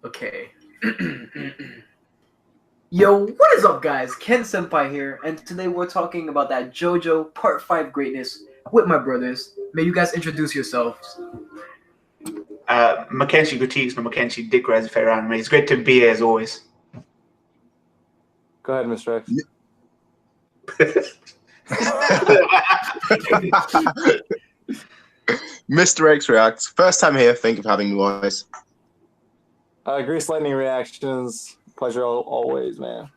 Okay. Yo, what is up, guys? Ken Senpai here, and today we're talking about that JoJo Part 5 greatness with my brothers. May you guys introduce yourselves. Makenshi Critiques from Makenshi Dick Res Fair Anime. It's great to be here as always. Go ahead, Mr. X. Mr. X Reacts. First time here. Thank you for having me, boys. Grease Lightning Reactions. Pleasure always, man.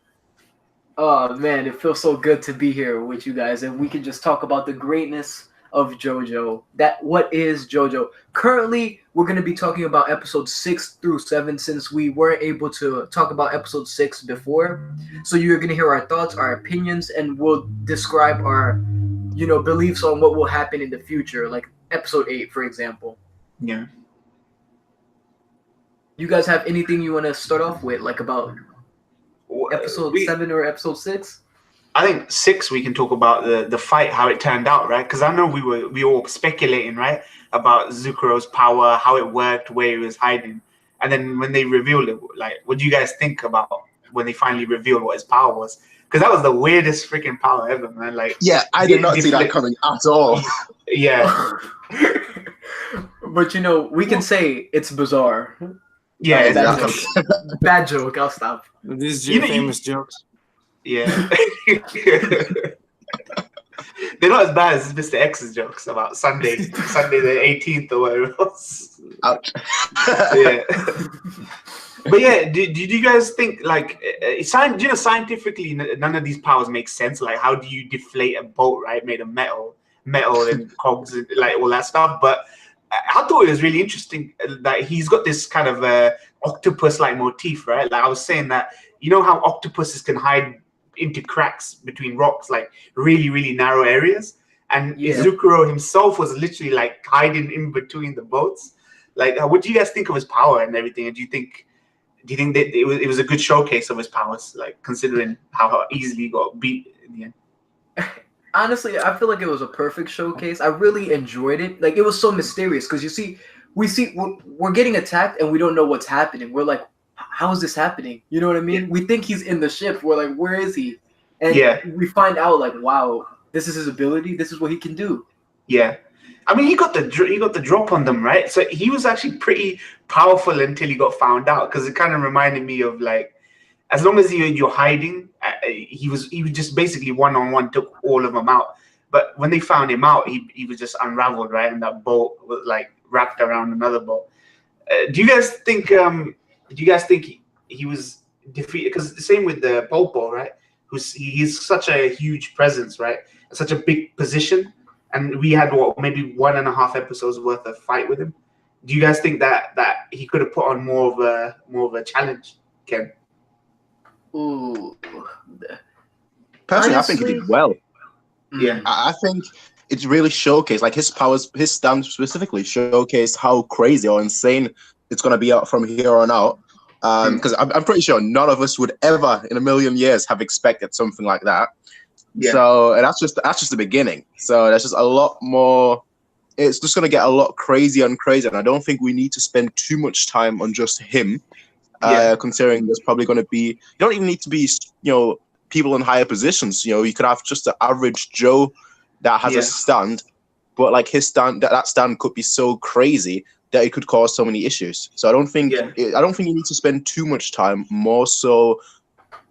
Oh man, it feels so good to be here with you guys, and we can just talk about the greatness of JoJo. What is JoJo? Currently, we're going to be talking about episodes 6 through 7 since we weren't able to talk about episode 6 before. So you're going to hear our thoughts, our opinions, and we'll describe our, beliefs on what will happen in the future, like episode 8, for example. Yeah. You guys have anything you want to start off with, like about episode 7 or episode 6? I think 6 we can talk about the fight, how it turned out, right? Because I know we were all speculating, right, about Zucchero's power, how it worked, where he was hiding, and then when they revealed it, like, what do you guys think about when they finally revealed what his power was? Because that was the weirdest freaking power ever, man. Like, yeah, I did not see that coming at all. Yeah, but we can say it's bizarre. Yeah, exactly. Bad joke. I'll stop. These famous jokes. Yeah. They're not as bad as Mr. X's jokes about Sunday the 18th or whatever it was. Ouch. Yeah. But yeah, did you guys think, like, scientifically, none of these powers make sense? Like, how do you deflate a boat, right, made of metal and cogs, and, like, all that stuff? But I thought it was really interesting that he's got this kind of octopus-like motif, right? Like I was saying that, how octopuses can hide into cracks between rocks, like really, really narrow areas. And Zucchero himself was literally like hiding in between the boats. Like, what do you guys think of his power and everything? And do you think that it was a good showcase of his powers, like considering how easily he got beat in the end? Honestly, I feel like it was a perfect showcase. I really enjoyed it. Like, it was so mysterious because we're getting attacked and we don't know what's happening. We're like, how is this happening? You know what I mean? Yeah. We think he's in the ship. We're like, where is he? And we find out, like, wow, this is his ability. This is what he can do. Yeah. I mean, he got the drop on them, right? So he was actually pretty powerful until he got found out, because it kind of reminded me of, like, as long as you're hiding, he was just basically one-on-one, took all of them out. But when they found him out, he was just unraveled, right? And that boat was like wrapped around another boat. Do you guys think he was defeated? Because the same with the Popo, right? He's such a huge presence, right? Such a big position, and we had maybe 1.5 episodes worth of fight with him. Do you guys think that he could have put on more of a challenge, Ken? Ooh. Personally, I think he did well. Yeah, I think it's really showcased, like, his powers, his stance specifically showcased how crazy or insane it's going to be out from here on out. Because I'm pretty sure none of us would ever in a million years have expected something like that. Yeah. So, and that's just the beginning. So there's just a lot more. It's just going to get a lot crazier and crazier. And I don't think we need to spend too much time on just him. Considering there's probably going to be, you don't even need to be, people in higher positions. You could have just the average Joe that has a stand, but like his stand, that stand could be so crazy that it could cause so many issues. So I don't think you need to spend too much time. More so,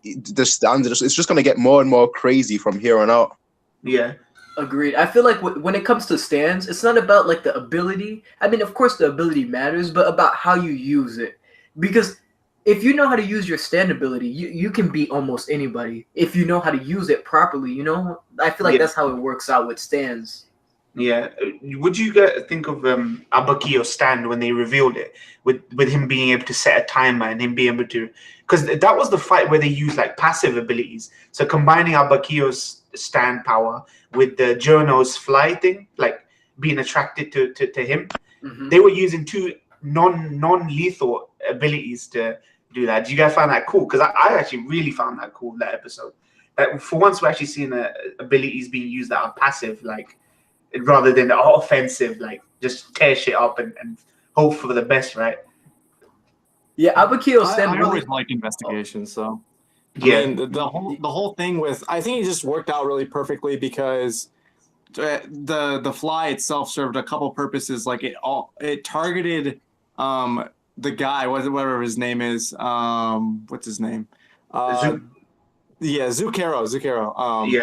the stands it's just going to get more and more crazy from here on out. Yeah. Agreed. I feel like when it comes to stands, it's not about like the ability. I mean, of course the ability matters, but about how you use it. Because if you know how to use your stand ability, you can beat almost anybody if you know how to use it properly. I feel like that's how it works out with stands. Yeah. Would you think of Abakiyo's stand when they revealed it, with him being able to set a timer and him being able to, because that was the fight where they used like passive abilities. So combining Abakiyo's stand power with the Giorno's fly thing, like being attracted to him, they were using two non-lethal abilities to do that. Do you guys find that cool? Because I actually really found that cool, that episode. That for once we're actually seeing abilities being used that are passive, like, rather than offensive, like just tear shit up and hope for the best, right? Yeah, Abakio I Stem really. always like investigations, so Yeah. I mean, the whole thing with, I think it just worked out really perfectly because the fly itself served a couple purposes. Like it targeted the guy, whatever his name is. What's his name? Yeah, Zucchero. Yeah.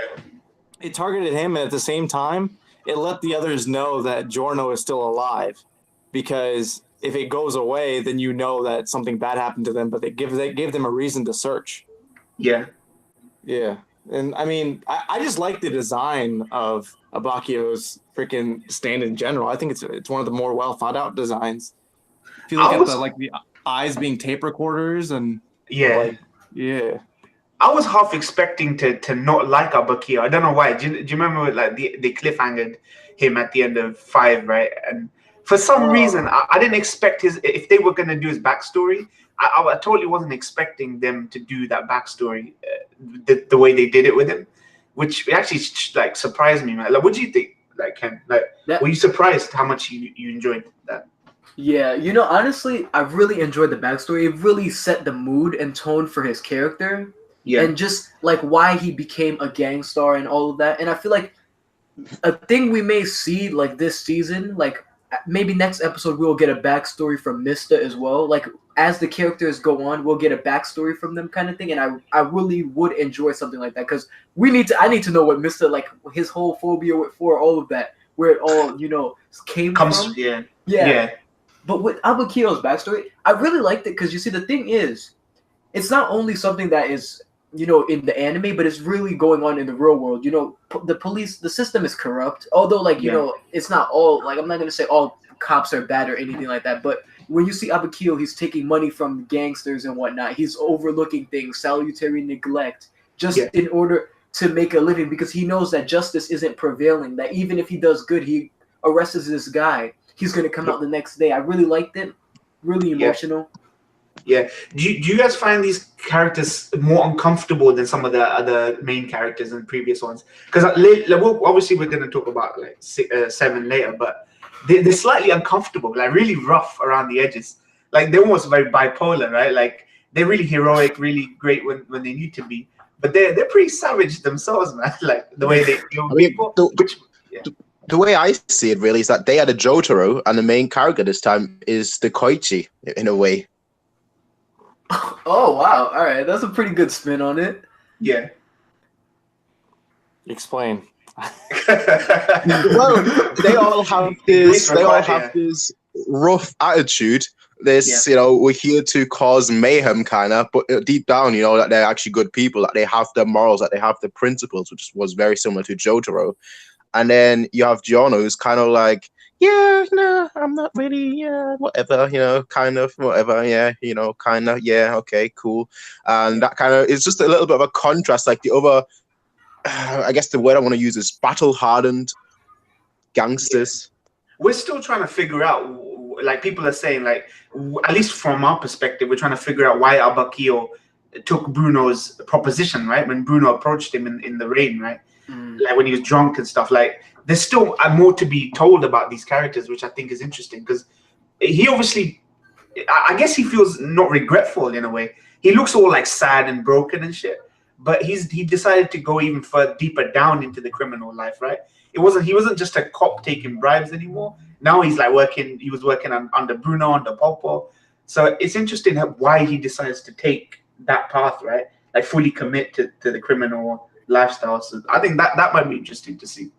It targeted him, and at the same time, it let the others know that Giorno is still alive, because if it goes away, then you know that something bad happened to them. But they give them a reason to search. Yeah. Yeah, and I mean, I just like the design of Abakio's freaking stand in general. I think it's one of the more well thought out designs. If you look at the eyes being tape recorders and yeah. Yeah. I was half expecting to not like Abakio. I don't know why. Do you remember like they cliffhangered him at the end of 5, right? And for some reason, I didn't expect if they were going to do his backstory, I totally wasn't expecting them to do that backstory the way they did it with him, which actually like surprised me, man. Like, what do you think, like Ken? Like, were you surprised how much you enjoyed that? Yeah, honestly, I really enjoyed the backstory. It really set the mood and tone for his character. Yeah. And just like why he became a gang star and all of that. And I feel like a thing we may see like this season, like maybe next episode we'll get a backstory from Mista as well. Like as the characters go on, we'll get a backstory from them kind of thing. And I really would enjoy something like that, because I need to know what Mista, like his whole phobia for all of that, where it all, came from. Yeah. But with Abakio's backstory, I really liked it, because you see, the thing is, it's not only something that is, in the anime, but it's really going on in the real world. The police, the system is corrupt. Although, like, it's not all, like, I'm not going to say all cops are bad or anything like that. But when you see Abakio, he's taking money from gangsters and whatnot. He's overlooking things, salutary neglect, just in order to make a living, because he knows that justice isn't prevailing. That even if he does good, he arrests this guy, he's going to come out the next day. I really liked it. Really emotional. Yeah. Do you guys find these characters more uncomfortable than some of the other main characters in previous ones? Because obviously we're going to talk about like 7 later, but they're slightly uncomfortable, like really rough around the edges. Like they're almost very bipolar, right? Like they're really heroic, really great when they need to be, but they're pretty savage themselves, man. Like the way they kill people. The way I see it really is that they are the Jotaro, and the main character this time is the Koichi in a way. Oh wow! All right, that's a pretty good spin on it. Yeah. Explain. Well, they all have this. They all have this rough attitude. This, we're here to cause mayhem, kind of. But deep down, that they're actually good people. That they have the morals. That they have the principles, which was very similar to Jotaro. And then you have Giorno, who's kind of like, I'm not really, whatever, kind of, whatever, kind of, okay, cool. And that kind of, it's just a little bit of a contrast, like the other, I guess the word I want to use is battle-hardened gangsters. We're still trying to figure out, like people are saying, like, at least from our perspective, we're trying to figure out why Abakio took Bruno's proposition, right? When Bruno approached him in the rain, right? Like when he was drunk and stuff. Like there's still more to be told about these characters, which I think is interesting, because he obviously, I guess he feels not regretful in a way. He looks all like sad and broken and shit, but he decided to go even further deeper down into the criminal life, right? He wasn't just a cop taking bribes anymore. Now he's like he was working under Bruno, under Popo. So it's interesting why he decides to take that path, right? Like fully commit to the criminal lifestyle. So I think that might be interesting to see.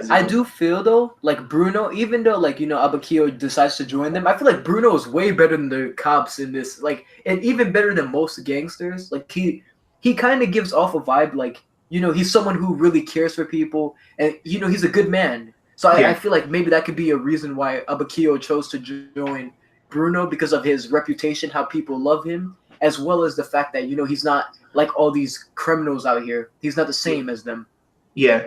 I do feel though, like Bruno, even though like Abakio decides to join them, I feel like Bruno is way better than the cops in this, like, and even better than most gangsters. Like he kind of gives off a vibe like he's someone who really cares for people, and he's a good man. So I feel like maybe that could be a reason why Abakio chose to join Bruno, because of his reputation, how people love him, as well as the fact that he's not like all these criminals out here. He's not the same as them. Yeah.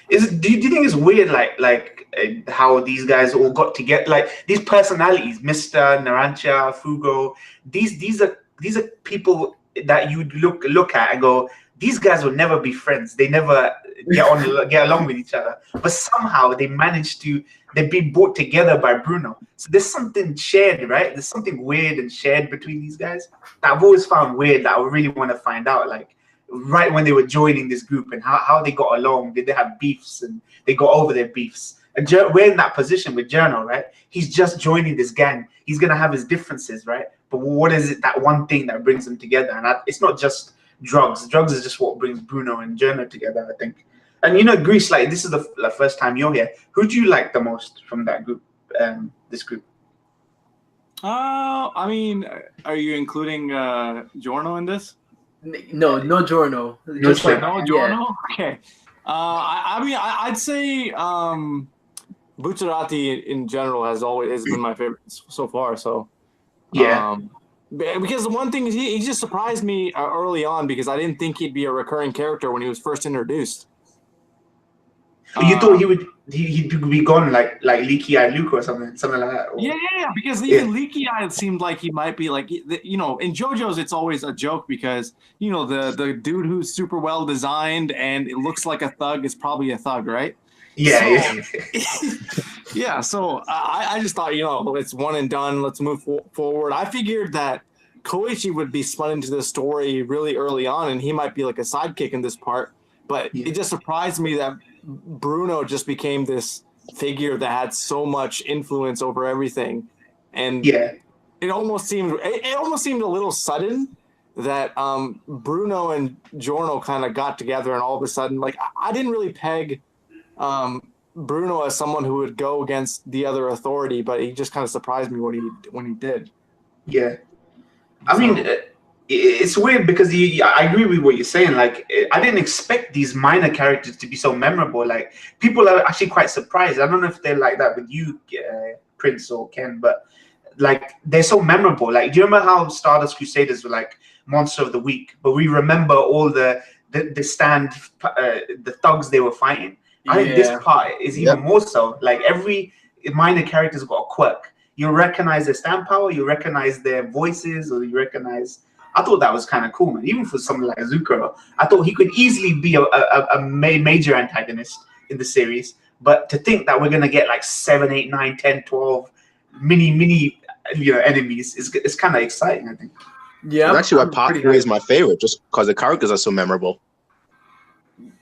Do you think it's weird, like how these guys all got to get like these personalities, Mr. Narancia, Fugo? These are people that you look at and go, these guys will never be friends. They never get along with each other. But somehow they managed to, they've been brought together by Bruno. So there's something shared, right? There's something weird and shared between these guys that I've always found weird, that I really want to find out. Like, right when they were joining this group and how they got along. Did they have beefs and they got over their beefs? And we're in that position with Giorno, right? He's just joining this gang. He's going to have his differences, right? But what is it, that one thing that brings them together? And it's not just drugs. Drugs is just what brings Bruno and Giorno together, I think. And, you know, Greece, like, this is the first time you're here. Who do you like the most from that group, this group? I mean, are you including Giorno in this? No Giorno. Just like, No Giorno? Yeah. Okay. I'd say Bucciarati in general has been my favorite so far. So yeah. Because the one thing is he just surprised me early on, because I didn't think he'd be a recurring character when he was first introduced. You thought he'd be gone like Leaky Eye Luke or something like that. Or... Yeah, because even Leaky Eye, it seemed like he might be like, you know, in JoJo's it's always a joke because, you know, the dude who's super well designed and it looks like a thug is probably a thug, right? Yeah. Yeah, so I just thought, you know, it's one and done. Let's move forward. I figured that Koichi would be spun into the story really early on and he might be like a sidekick in this part. But it just surprised me that Bruno just became this figure that had so much influence over everything. And it almost seemed a little sudden that Bruno and Giorno kind of got together, and all of a sudden, like, I didn't really peg Bruno as someone who would go against the other authority, but he just kind of surprised me when he did. Yeah. I mean, it's weird because I agree with what you're saying. Like, I didn't expect these minor characters to be so memorable. Like, people are actually quite surprised. I don't know if they're like that with you, Prince or Ken, but like, they're so memorable. Like, do you remember how Stardust Crusaders were like Monster of the Week? But we remember all the thugs they were fighting. I think this part is even more so. Like, every minor character's got a quirk. You recognize their stand power, you recognize their voices, or you recognize. I thought that was kind of cool, man. Even for someone like Zucchero, I thought he could easily be a major antagonist in the series. But to think that we're gonna get like 7, 8, 9, 10, 12 mini enemies is kind of exciting, I think. Yeah, and actually, part 3 is my favorite, just because the characters are so memorable.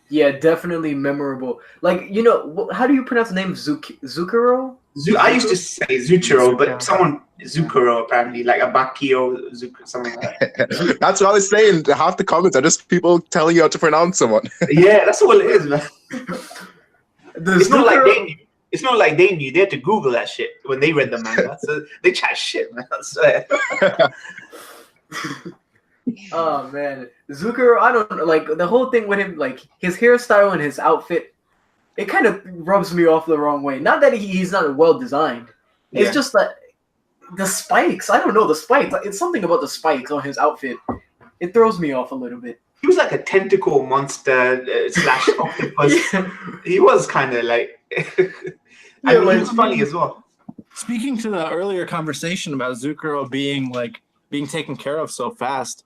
Yeah, definitely memorable. Like, you know, how do you pronounce the name? Zucchero? I used to say Zucchero, but someone Zucchero apparently, like a Baccano, something like that. That's what I was saying. Half the comments are just people telling you how to pronounce someone. Yeah, that's all it is, man. It's not like they knew. They had to Google that shit when they read the manga. So they chat shit, man. I swear. Oh man, Zucchero, I don't know, like the whole thing with him, like his hairstyle and his outfit, it kind of rubs me off the wrong way. Not that he's not well designed. It's just that the spikes, I don't know, the spikes, it's something about the spikes on his outfit. It throws me off a little bit. He was like a tentacle monster slash octopus. Yeah. He was kind of like, he was funny as well. Speaking to the earlier conversation about Zucchero being taken care of so fast,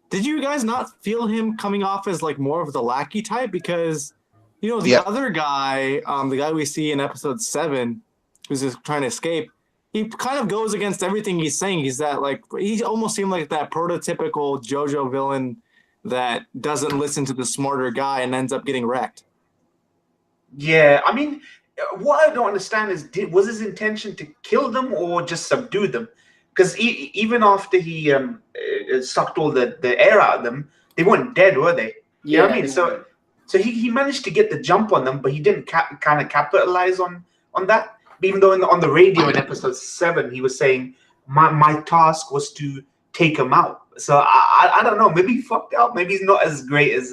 did you guys not feel him coming off as like more of the lackey type? Because, you know, the other guy, the guy we see in episode 7, who's just trying to escape, he kind of goes against everything he's saying. He's that, like, he almost seemed like that prototypical JoJo villain that doesn't listen to the smarter guy and ends up getting wrecked. Yeah, I mean, what I don't understand is, was his intention to kill them or just subdue them? Because even after he sucked all the air out of them, they weren't dead, were they? You know what I mean? So he managed to get the jump on them, but he didn't kind of capitalize on that. Even though on the radio in episode 7, he was saying, my task was to take him out. So I don't know. Maybe he fucked up. Maybe he's not as great as,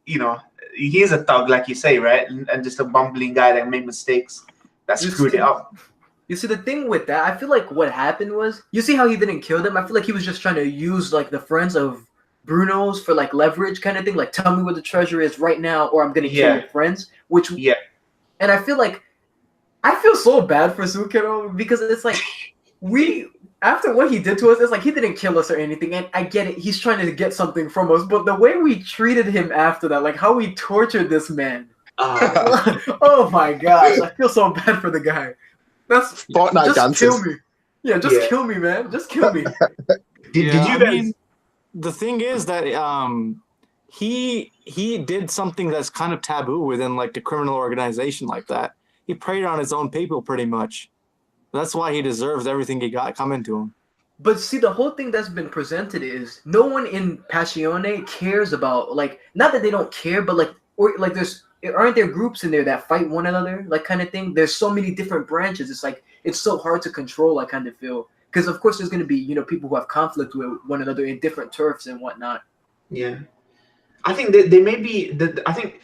you know, he is a thug, like you say, right? And just a bumbling guy that made mistakes that screwed it up. You see, the thing with that, I feel like what happened was, you see how he didn't kill them? I feel like he was just trying to use, like, the friends of Bruno's for, like, leverage kind of thing. Like, tell me where the treasure is right now, or I'm going to kill your friends. And I feel like, I feel so bad for Zucchero, because it's like, after what he did to us, it's like he didn't kill us or anything, and I get it. He's trying to get something from us, but the way we treated him after that, like how we tortured this man. Oh my gosh, I feel so bad for the guy. That's Fortnite just dances. kill me. Yeah, just kill me, man. Just kill me. Did you guys? The thing is that he did something that's kind of taboo within like a criminal organization like that. He preyed on his own people pretty much. That's why he deserves everything he got coming to him. But see, the whole thing that's been presented is no one in Passione cares about, like, not that they don't care, but like aren't there groups in there that fight one another, like, kind of thing? There's so many different branches. It's like it's so hard to control. I kind of feel because of course there's going to be people who have conflict with one another in different turfs and whatnot. Yeah, I think they may be. I think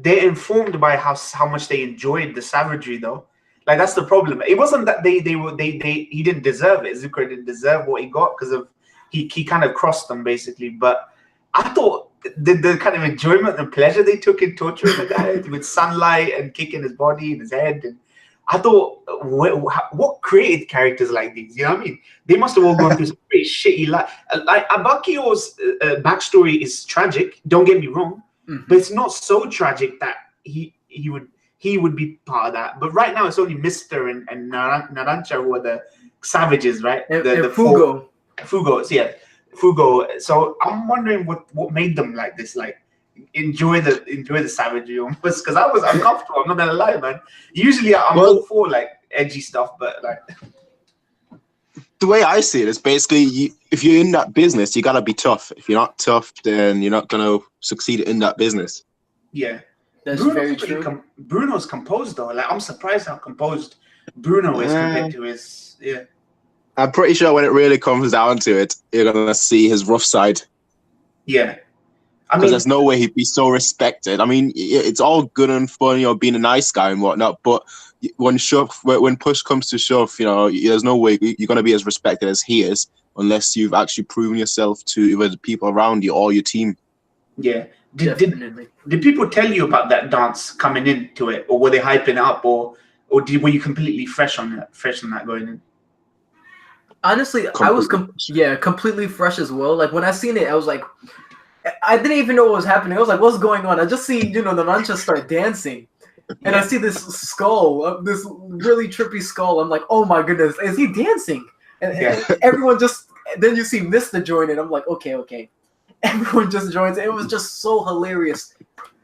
they're informed by how much they enjoyed the savagery, though. Like that's the problem. It wasn't that he didn't deserve it. Zucchero didn't deserve what he got because of he kind of crossed them basically. But I thought the kind of enjoyment and pleasure they took in torturing the guy with sunlight and kicking his body and his head, and I thought what created characters like these? You know what I mean? They must have all gone through some pretty shitty life. Like Abakio's backstory is tragic. Don't get me wrong, but it's not so tragic that he would be part of that. But right now, it's only Mista and Narancha who are the savages, right? And the Fugo. Fugos, yeah. Fugo. So I'm wondering what made them like this, like enjoy the savagery almost. Because I was uncomfortable. I'm not gonna lie, man. Usually I'm all for like edgy stuff, but like the way I see it is basically if you're in that business, you gotta be tough. If you're not tough, then you're not gonna succeed in that business. Yeah. That's very true. Bruno's composed though. Like I'm surprised how composed Bruno is compared to his. Yeah. I'm pretty sure when it really comes down to it, you're gonna see his rough side. Yeah. I Because mean, there's no way he'd be so respected. I mean, it's all good and fun, being a nice guy and whatnot. But when push comes to shove, there's no way you're gonna be as respected as he is unless you've actually proven yourself to either the people around you or your team. Yeah. Definitely. Did people tell you about that dance coming into it, or were they hyping it up, or were you completely fresh on that going in? Honestly, I was completely fresh as well. Like when I seen it, I was like, I didn't even know what was happening. I was like, what's going on? I just see the Rancha start dancing, and I see this skull, this really trippy skull. I'm like, oh my goodness, is he dancing? And everyone then you see Mista join it. I'm like, okay. Everyone just joins. It was just so hilarious.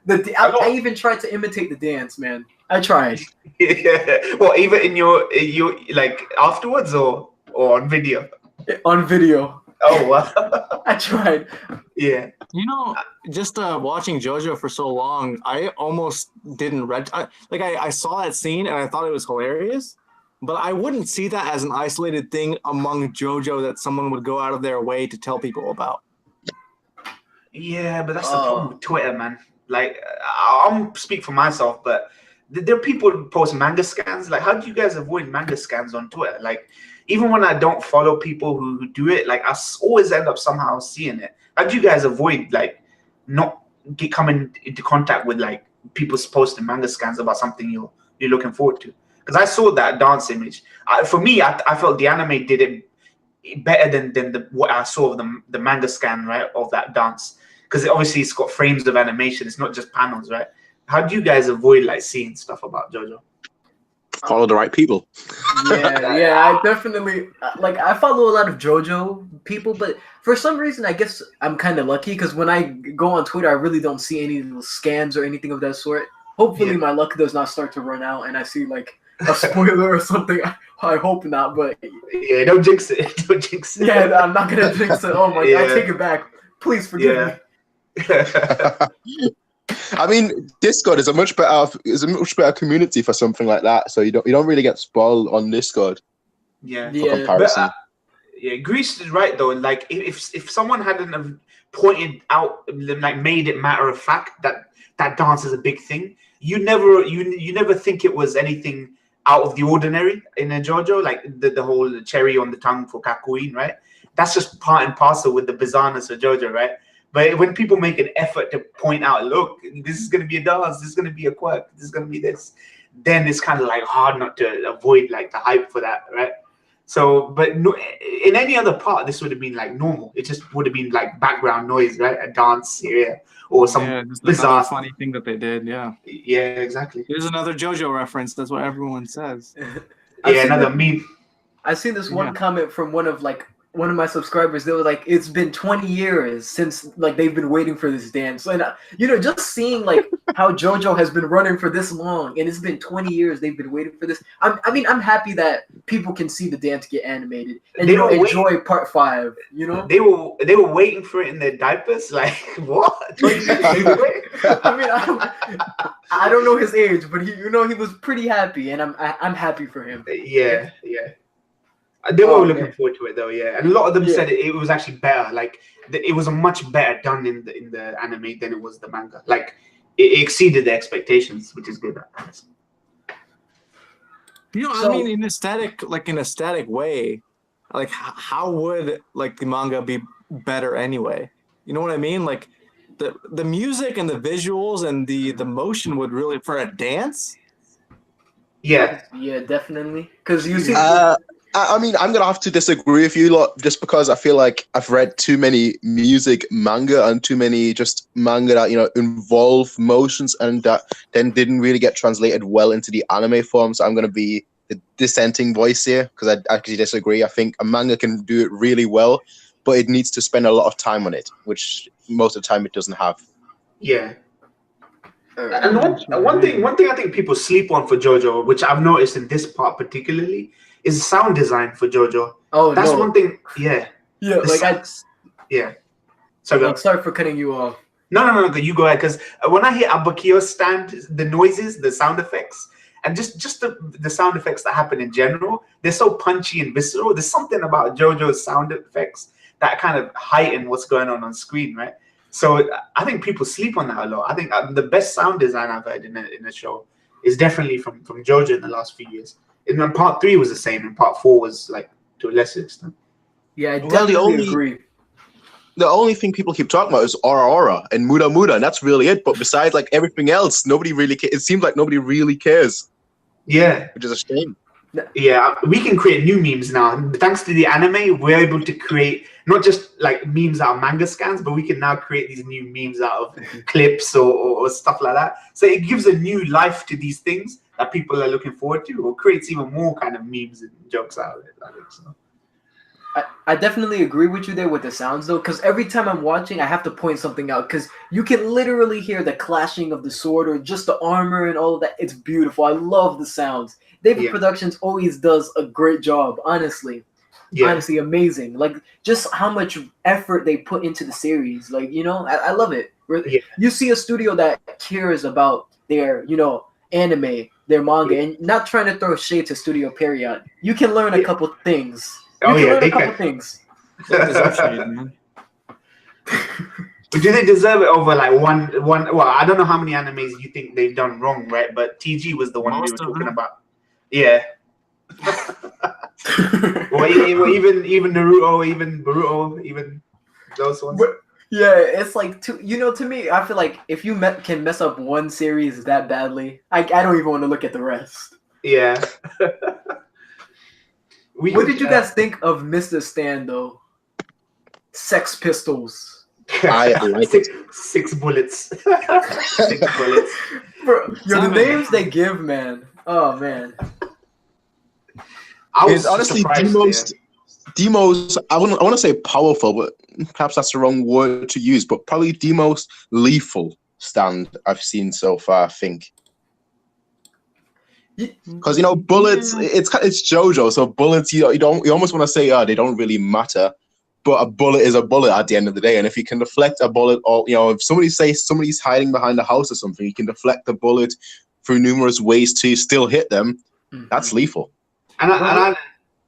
I even tried to imitate the dance, man. I tried. Yeah. Well, even in your like afterwards or on video? On video. Oh wow. I tried. Yeah. Just watching JoJo for so long, I almost didn't I saw that scene and I thought it was hilarious, but I wouldn't see that as an isolated thing among JoJo that someone would go out of their way to tell people about. Yeah, but that's the problem with Twitter, man. Like, I'll speak for myself, but there are people who post manga scans. Like, how do you guys avoid manga scans on Twitter? Like, even when I don't follow people who do it, like, I always end up somehow seeing it. How do you guys avoid, like, not coming into contact with, like, people posting manga scans about something you're looking forward to? Because I saw that dance image. For me, I felt the anime did it better than what I saw of the manga scan, right, of that dance. Because obviously it's got frames of animation. It's not just panels, right? How do you guys avoid like seeing stuff about JoJo? Follow the right people. Yeah. I definitely I follow a lot of JoJo people, but for some reason I guess I'm kind of lucky because when I go on Twitter, I really don't see any scans or anything of that sort. Hopefully, my luck does not start to run out, and I see like a spoiler or something. I hope not, but yeah, don't jinx it. Don't jinx it. Yeah, I'm not gonna jinx it. Oh my god, I take it back. Please forgive me. I mean, Discord is a much better community for something like that. So you don't really get spoiled on Discord. Yeah. For comparison. But, Greece is right though. Like if someone hadn't have pointed out, like made it matter of fact that dance is a big thing, you never think it was anything out of the ordinary in a JoJo, like the whole cherry on the tongue for Kakuin, right? That's just part and parcel with the bizarreness of JoJo, right? But when people make an effort to point out, look, this is going to be a dance, this is going to be a quirk, this is going to be this, then it's kind of like hard not to avoid like the hype for that, right? So, but no, in any other part, this would have been like normal. It just would have been like background noise, right? A dance area or some just bizarre another funny thing that they did. Yeah. Yeah, exactly. Here's another JoJo reference. That's what everyone says. Yeah, another meme. I seen this one comment from one of my subscribers. They were like, "It's been 20 years since like they've been waiting for this dance." And just seeing like how JoJo has been running for this long, and it's been 20 years they've been waiting for this. I'm happy that people can see the dance get animated and enjoy part 5. They were waiting for it in their diapers. Like what? I don't know his age, but he was pretty happy, and I'm happy for him. Yeah. They were looking forward to it though, yeah. And a lot of them said it was actually better. Like it was a much better done in the anime than it was the manga. Like it exceeded their expectations, which is good. I mean, in a static way, like how would like the manga be better anyway? You know what I mean? Like the music and the visuals and the motion would really for a dance. Yeah, definitely. Because you see. I mean, I'm gonna have to disagree with you lot just because I feel like I've read too many music manga and too many just manga that involve motions and that then didn't really get translated well into the anime form. So I'm gonna be the dissenting voice here because I actually disagree. I think a manga can do it really well, but it needs to spend a lot of time on it, which most of the time it doesn't have. Yeah. And one thing I think people sleep on for JoJo, which I've noticed in this part particularly, is sound design for JoJo. Oh, that's one thing. Yeah. Yeah, like So sorry for cutting you off. No, you go ahead. Because when I hear Abakio stand, the noises, the sound effects, and just the sound effects that happen in general, they're so punchy and visceral. There's something about JoJo's sound effects that kind of heighten what's going on screen, right? So I think people sleep on that a lot. I think the best sound design I've heard in a show is definitely from JoJo in the last few years. And part 3 was the same, and part 4 was like to a lesser extent. Yeah, I definitely agree. The only thing people keep talking about is Aura and Muda, and that's really it. But besides like everything else, nobody really cares. It seems like nobody really cares. Yeah. Which is a shame. Yeah, we can create new memes now. Thanks to the anime, we're able to create not just like memes out of manga scans, but we can now create these new memes out of clips or stuff like that. So it gives a new life to these things that people are looking forward to, or creates even more kind of memes and jokes out of it. I think so. I definitely agree with you there with the sounds though, because every time I'm watching, I have to point something out because you can literally hear the clashing of the sword or just the armor and all of that. It's beautiful. I love the sounds. David Productions always does a great job, honestly. Yeah. Honestly, amazing. Like just how much effort they put into the series. Like, I love it. Yeah. You see a studio that cares about their, anime, their manga, and not trying to throw shade to Studio Period. You can learn a couple things. They can. Things. But do they deserve it over like one? Well, I don't know how many animes you think they've done wrong, right? But TG was the one we were talking about. Yeah. Or even Naruto, even Boruto, even those ones. Yeah, it's like to me, I feel like if you can mess up one series that badly, I don't even want to look at the rest. Yeah. What did you guys think of Mr. Stan though? Sex Pistols. I like it. 6 bullets. 6 bullets. Bro, the names they give, man. Oh man. It's honestly the most. I want to say powerful, but perhaps that's the wrong word to use. But probably the most lethal stand I've seen so far. I think. Because bullets, it's JoJo, so bullets you almost want to say they don't really matter, but a bullet is a bullet at the end of the day, and if you can deflect a bullet, or if somebody's hiding behind a house or something, you can deflect the bullet through numerous ways to still hit them. Mm-hmm. That's lethal.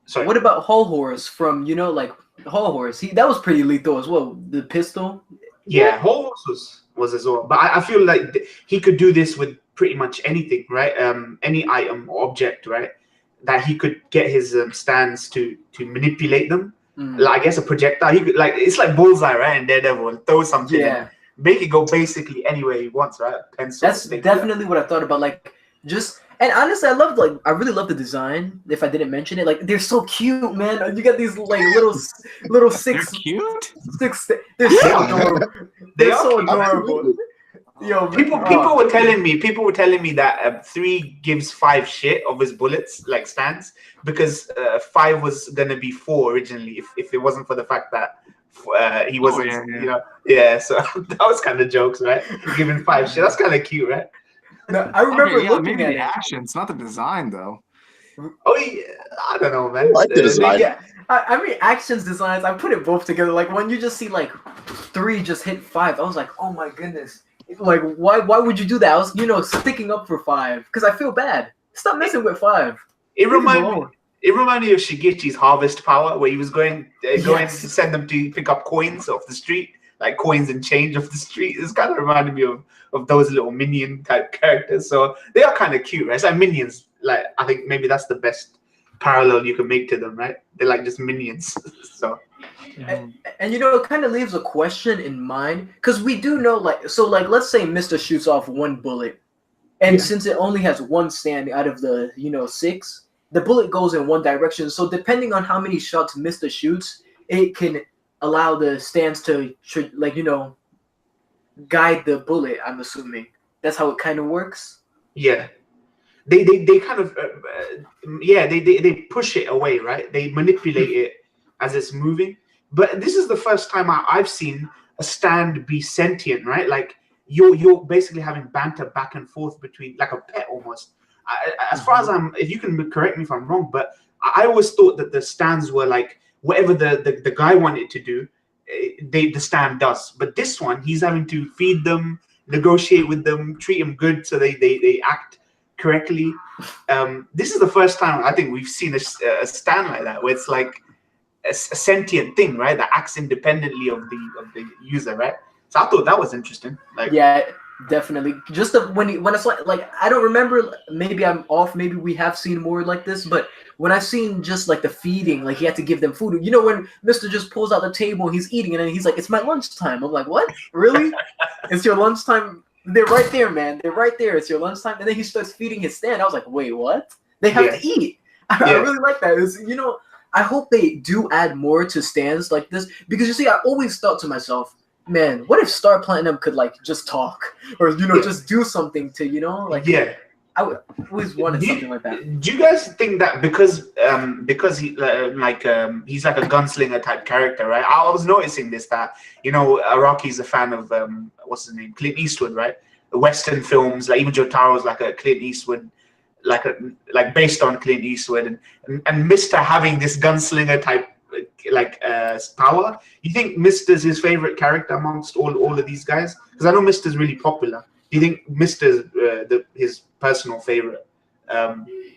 Sorry. What about Hull Horse from like Hull Horse? That was pretty lethal as well. The pistol. Yeah, Hull Horse was as well, but I feel like he could do this with pretty much anything, right? Any item or object, right? That he could get his stands to manipulate them. Like I guess a projectile. He could it's like Bullseye, right? And Daredevil, and throw something. Yeah. Make it go basically anywhere he wants, right? Pencil. That's definitely what I thought about. Like just And honestly, I really love the design. If I didn't mention it, like they're so cute, man. You got these like little They're six. cute. They're so Yeah. adorable. They They're are so cute. adorable. Yo, People were telling me that 3 gives 5 shit of his bullets like stands because 5 was gonna be 4 originally if it wasn't for the fact that he wasn't so that was kind of jokes, right? Giving 5 shit, that's kind of cute, right? No, I remember looking maybe at the it. actions, not the design though. Oh yeah, I don't know, man. I like the design. Yeah, I mean actions designs. I put it both together. Like when you just see like 3 just hit 5, I was like, oh my goodness. Like why would you do that? I was sticking up for 5 because I feel bad. Stop messing with 5. It reminded me of Shigechi's harvest power, where he was going to send them to pick up coins off the street, like coins and change off the street. It's kind of reminded me of those little minion type characters. So they are kind of cute, right? It's like minions. Like I think maybe that's the best parallel you can make to them, right? They're like just minions. So. And it kind of leaves a question in mind because we do know let's say Mr. shoots off 1 bullet, and since it only has 1 stand out of the 6, the bullet goes in one direction. So depending on how many shots Mr. shoots, it can allow the stands to guide the bullet. I'm assuming that's how it kind of works. Yeah, they kind of they push it away, right? They manipulate it as it's moving. But this is the first time I've seen a stand be sentient, right? Like you're basically having banter back and forth between, like a pet almost. As far as if you can correct me if I'm wrong, but I always thought that the stands were like whatever the guy wanted to do, the stand does. But this one, he's having to feed them, negotiate with them, treat them good so they act correctly. This is the first time I think we've seen a stand like that, where it's like a sentient thing, right, that acts independently of the user, right? So I thought that was interesting. Like, yeah, definitely. Just when it's like I don't remember. Maybe I'm off. Maybe we have seen more like this. But when I've seen just like the feeding, like he had to give them food. When Mister just pulls out the table and he's eating, and then he's like, "It's my lunchtime." I'm like, "What? Really? It's your lunchtime?" They're right there, man. They're right there. It's your lunchtime. And then he starts feeding his stand. I was like, "Wait, what? They have to eat." I really like that. I hope they do add more to stands like this because I always thought to myself, man, what if Star Platinum could like just talk or just do something to I would always wanted something like that. Do you guys think that because he he's like a gunslinger type character, right? I was noticing this that Araki's a fan of what's his name, Clint Eastwood, right? Western films, like even Jotaro's like a Clint Eastwood. Like based on Clint Eastwood and Mista having this gunslinger type power. You think Mista's his favorite character amongst all of these guys? Because I know Mista's really popular. Do you think Mista's his personal favorite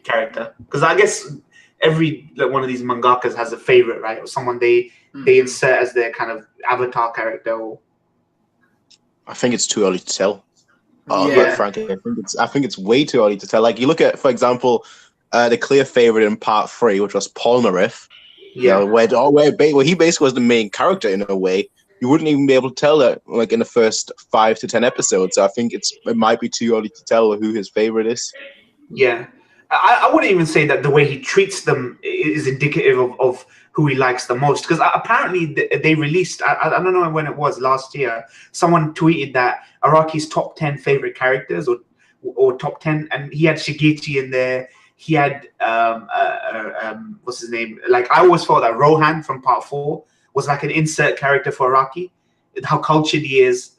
character? Because I guess every one of these mangakas has a favorite, right? Or someone they insert as their kind of avatar character. Or I think it's too early to tell. Frankly, I think it's way too early to tell. Like you look at, for example, the clear favorite in part 3, which was Polnareff. Where he basically was the main character in a way. You wouldn't even be able to tell that like in the first 5 to 10 episodes. So I think it might be too early to tell who his favorite is. Yeah, I wouldn't even say that the way he treats them is indicative of who he likes the most. Because apparently they released, I don't know when it was, last year, someone tweeted that Araki's top 10 favorite characters or top 10, and he had Shigechi in there. He had what's his name? Like I always thought that Rohan from part 4 was like an insert character for Araki. How cultured he is,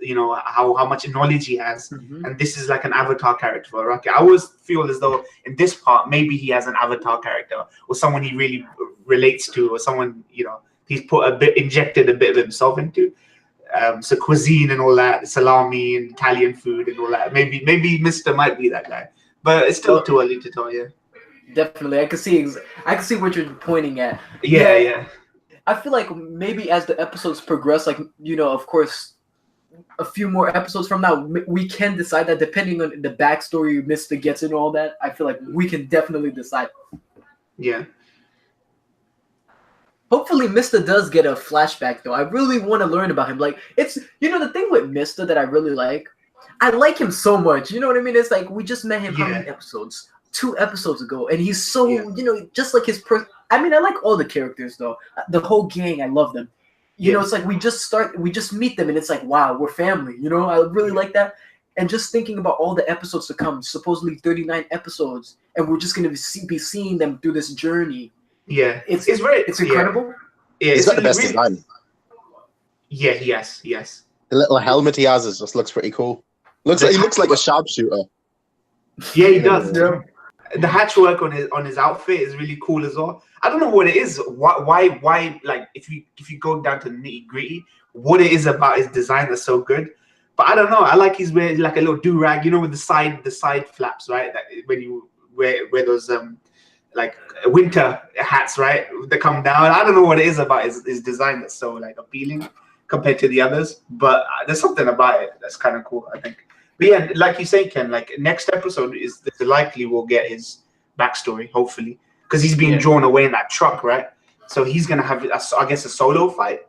how much knowledge he has, and this is like an avatar character for Araki. I always feel as though in this part maybe he has an avatar character or someone he really relates to, or someone he's injected a bit of himself into. So cuisine and all that, salami and Italian food and all that. Maybe Mista might be that guy, but it's still too early to tell. Yeah, definitely. I can see what you're pointing at. Yeah. I feel like maybe as the episodes progress, like of course, a few more episodes from now, we can decide that depending on the backstory Mista gets and all that. I feel like we can definitely decide. Yeah. Hopefully Mista does get a flashback though. I really want to learn about him. Like it's the thing with Mista that I really like. I like him so much. You know what I mean? It's like we just met him how many episodes? 2 episodes ago, and he's so just like his I mean, I like all the characters though. The whole gang, I love them. You know, it's like we just meet them, and it's like, wow, we're family. You know, I really like that. And just thinking about all the episodes to come, supposedly 39 episodes, and we're just going to be seeing them through this journey. Yeah, it's incredible. Yeah, he's got the best design. Yeah, yes. The little helmet he has just looks pretty cool. He looks like a sharpshooter. Yeah, he does. Yeah. The hatch work on his outfit is really cool as well. I don't know what it is. Why? Like, if you go down to the nitty gritty, what it is about his design that's so good. But I don't know. I like he's wearing like a little do rag, you know, with the side flaps, right? That when you wear those like winter hats, right? That come down. I don't know what it is about his design that's so like appealing compared to the others. But there's something about it that's kind of cool, I think. But yeah, like you say, Ken, like next episode is likely we'll get his backstory, hopefully, because he's being drawn away in that truck, right? So he's gonna have, I guess, a solo fight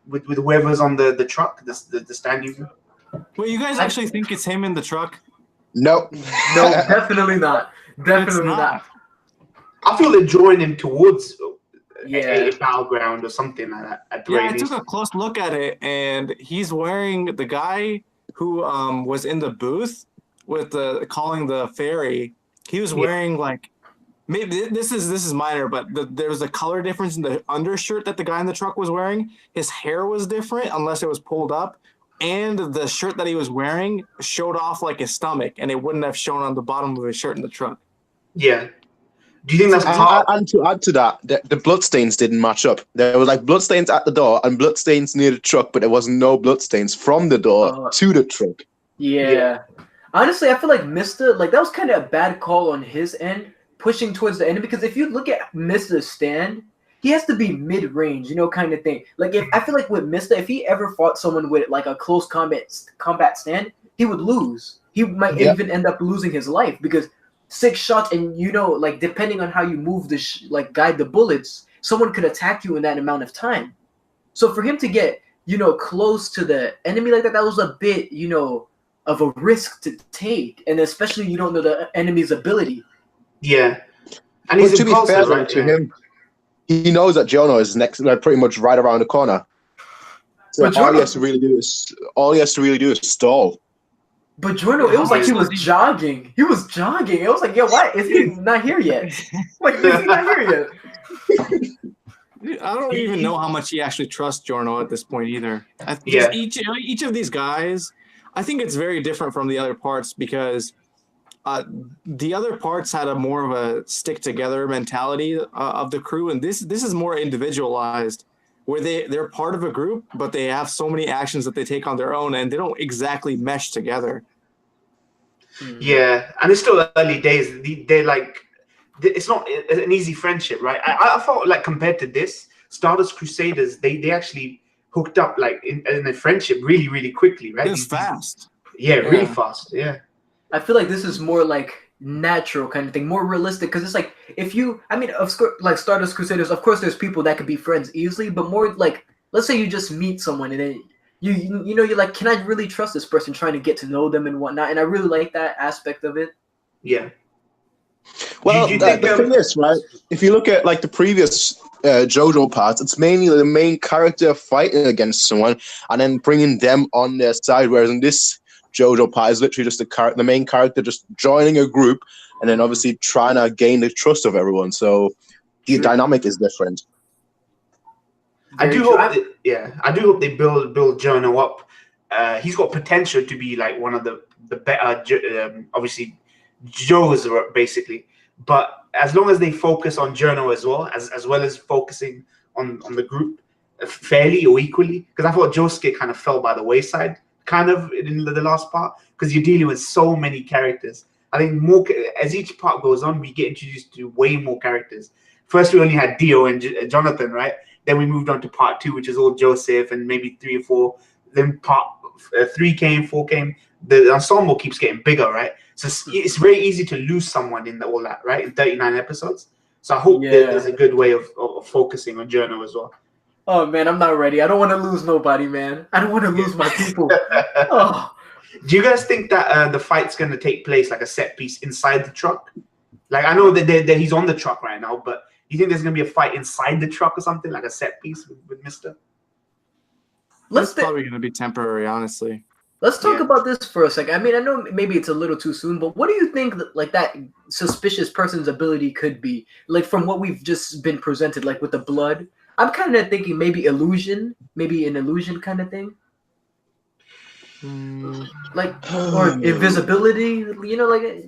with whoever's on the truck, the stand user. Well, you guys actually think it's him in the truck? Nope. No, definitely not. Definitely not. I feel they're drawing him towards a battleground or something like that. I took a close look at it, and he's wearing the guy who was in the booth with calling the ferry. He was wearing like, maybe this is minor, but there was a color difference in the undershirt that the guy in the truck was wearing. His hair was different unless it was pulled up, and the shirt that he was wearing showed off like his stomach, and it wouldn't have shown on the bottom of his shirt in the truck. Yeah. Do you think that's and to add to that, the bloodstains didn't match up. There was like bloodstains at the door and bloodstains near the truck, but there was no bloodstains from the door to the truck. Yeah. Honestly, I feel like Mista, like that was kind of a bad call on his end, pushing towards the end, because if you look at Mista's stand, he has to be mid-range, you know, kind of thing. Like I feel like with Mista, if he ever fought someone with like a close combat stand, he would lose. He might even end up losing his life because 6 shots, and you know, like depending on how you move guide the bullets, someone could attack you in that amount of time. So for him to get, you know, close to the enemy like that was a bit, you know, of a risk to take, and especially you don't know the enemy's ability. Yeah, and he's to be fair to him, he knows that Giorno is next, like pretty much right around the corner. So all he has to really do is stall. But Giorno, it was like he was jogging. He was jogging. It was like, yo, why is he not here yet? Like, is he not here yet? I don't even know how much he actually trusts Giorno at this point either. Each of these guys, I think it's very different from the other parts because the other parts had a more of a stick together mentality of the crew, and this is more individualized, where they're part of a group, but they have so many actions that they take on their own, and they don't exactly mesh together. Yeah, and it's still early days. They're like, it's not an easy friendship, right? I thought like compared to this, Stardust Crusaders, they actually hooked up like in a friendship really, really quickly, right? It's fast. Yeah, really fast. Yeah. I feel like this is more like natural kind of thing, more realistic, because it's like like Stardust Crusaders, of course there's people that could be friends easily, but more like, let's say you just meet someone and then you know, you're like, can I really trust this person, trying to get to know them and whatnot, and I really like that aspect of it. Yeah. Well, the thing is, right, if you look at like the previous JoJo parts, it's mainly the main character fighting against someone and then bringing them on their side, whereas in this JoJo part is literally just the main character just joining a group and then obviously trying to gain the trust of everyone. So the dynamic is different. I do hope they build Giorno up. He's got potential to be like one of the better, obviously Joes basically. But as long as they focus on Giorno as well as focusing on the group fairly or equally, because I thought Josuke kind of fell by the wayside. Kind of in the last part, because you're dealing with so many characters. I think more as each part goes on, we get introduced to way more characters. First, we only had Dio and Jonathan, right? Then we moved on to part 2, which is all Joseph and maybe 3 or 4. Then part 3 came, 4 came. The ensemble keeps getting bigger, right? So it's very easy to lose someone in all that, right? In 39 episodes. So I hope there's a good way of focusing on Giorno as well. Oh man, I'm not ready. I don't want to lose nobody, man. I don't want to lose my people. Oh, Do you guys think that the fight's gonna take place like a set piece inside the truck? Like I know that he's on the truck right now, but do you think there's gonna be a fight inside the truck or something like a set piece with Mister? That's probably gonna be temporary, honestly. Let's talk about this for a second. I mean, I know maybe it's a little too soon, but what do you think that suspicious person's ability could be? Like from what we've just been presented, like with the blood. I'm kind of thinking maybe illusion, maybe an illusion kind of thing. Like or invisibility, you know, like,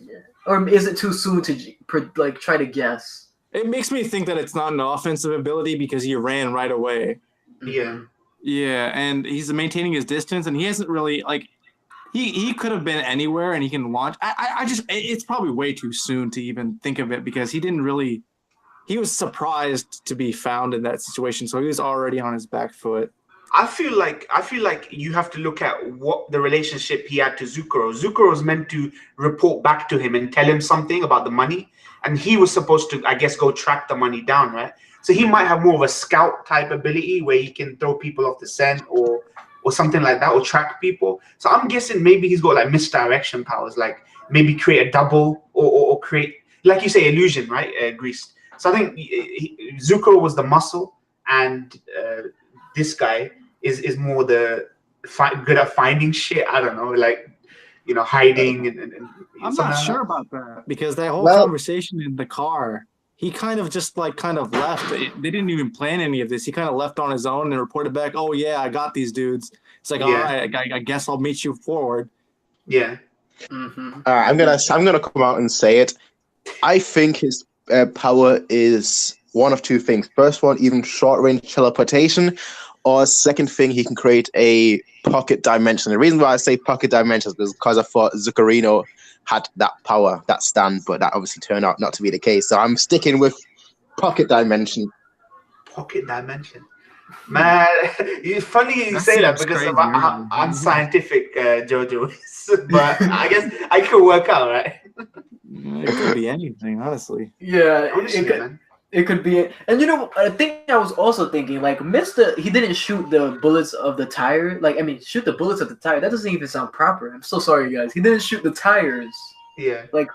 or is it too soon to like try to guess? It makes me think that it's not an offensive ability because he ran right away. Yeah, and he's maintaining his distance, and he hasn't really like he could have been anywhere, and he can launch. I just it's probably way too soon to even think of it because he didn't really. He was surprised to be found in that situation, so he was already on his back foot. I feel like you have to look at what the relationship he had to Zucchero. Zucchero was meant to report back to him and tell him something about the money, and he was supposed to, I guess, go track the money down, right? So he might have more of a scout type ability where he can throw people off the scent or something like that, or track people. So I'm guessing maybe he's got like misdirection powers, like maybe create a double or create, like you say, illusion, right? Greased. So I think Zucchero was the muscle, and this guy is more the good at finding shit. I don't know, like, you know, hiding and I'm not sure about that because that whole conversation in the car, he kind of left. They didn't even plan any of this. He kind of left on his own and reported back, "Oh yeah, I got these dudes." It's like, all right, I guess I'll meet you forward. Yeah. I'm gonna come out and say it. I think his power is one of two things. First one, even short range teleportation, or second thing, he can create a pocket dimension. The reason why I say pocket dimensions is because I thought Zucchero had that power, that stand, but that obviously turned out not to be the case. So I'm sticking with pocket dimension. Pocket dimension. Man, it's funny you say that because of how unscientific JoJo is. But I guess I could work out, right? It could be anything, honestly. Yeah, it could be. And you know, I think I was also thinking, like, Mista, he didn't shoot the bullets of the tire. Like, I mean, shoot the bullets of the tire. That doesn't even sound proper. I'm so sorry, guys. He didn't shoot the tires. Yeah. Like,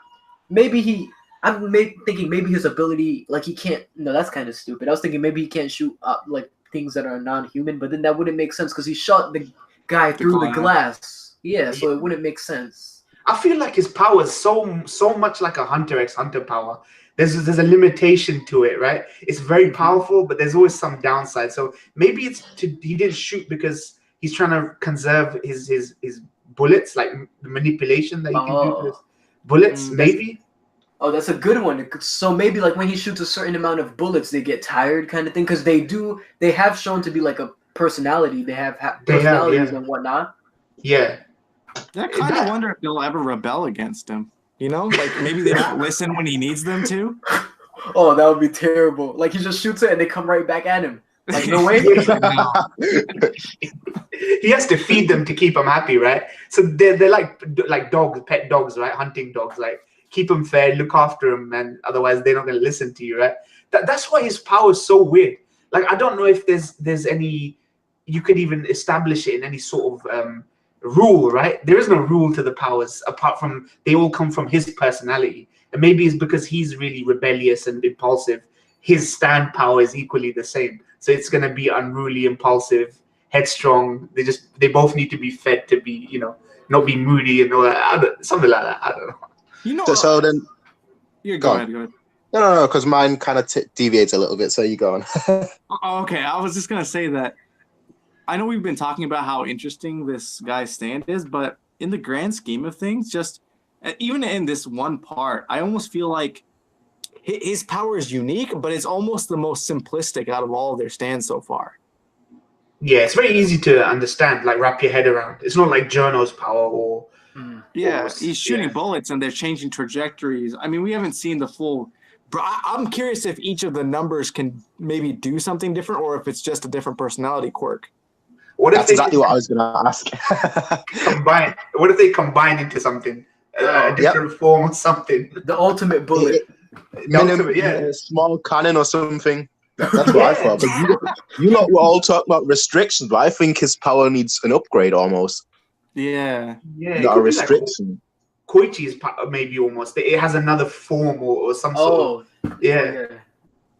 maybe thinking maybe his ability, like, he can't. No, that's kind of stupid. I was thinking maybe he can't shoot like things that are non-human, but then that wouldn't make sense because he shot the guy through the glass. Yeah, so it wouldn't make sense. I feel like his power is so much like a Hunter x Hunter power. There's a limitation to it, right? It's very powerful, but there's always some downside. So maybe he didn't shoot because he's trying to conserve his bullets, like the manipulation that he can do to his bullets. Maybe. Oh, that's a good one. So maybe like when he shoots a certain amount of bullets, they get tired, kind of thing. Because they have shown to be like a personality. They have personalities and whatnot. Yeah. I kind of wonder if they'll ever rebel against him. You know, like maybe they don't listen when he needs them to. Oh, that would be terrible. Like he just shoots it and they come right back at him. Like, no way. He has to feed them to keep them happy, right? So they're like dogs, pet dogs, right? Hunting dogs, like keep them fed, look after them, and otherwise they're not going to listen to you, right? That's why his power is so weird. Like I don't know if there's any, you could even establish it in any sort of rule, right? There is no rule to the powers apart from they all come from his personality, and maybe it's because he's really rebellious and impulsive. His stand power is equally the same, so it's going to be unruly, impulsive, headstrong. They both need to be fed to be, you know, not be moody and all that, something like that. I don't know. You know, so then you go ahead. No, because mine kind of deviates a little bit. So you go on. Okay, I was just gonna say that. I know we've been talking about how interesting this guy's stand is, but in the grand scheme of things, just even in this one part, I almost feel like his power is unique, but it's almost the most simplistic out of all of their stands so far. Yeah, it's very easy to understand, like wrap your head around. It's not like Giorno's power or... he's shooting bullets and they're changing trajectories. I mean, we haven't seen the full... But I'm curious if each of the numbers can maybe do something different or if it's just a different personality quirk. That's exactly what I was going to ask. Combine. What if they combine into something? A different form or something? The ultimate bullet. A small cannon or something. That's what I thought. But you lot were all talking about restrictions, but I think his power needs an upgrade almost. Yeah. Yeah, it Not a could be like restriction. Koichi's maybe almost. It has another form or some sort of. Yeah.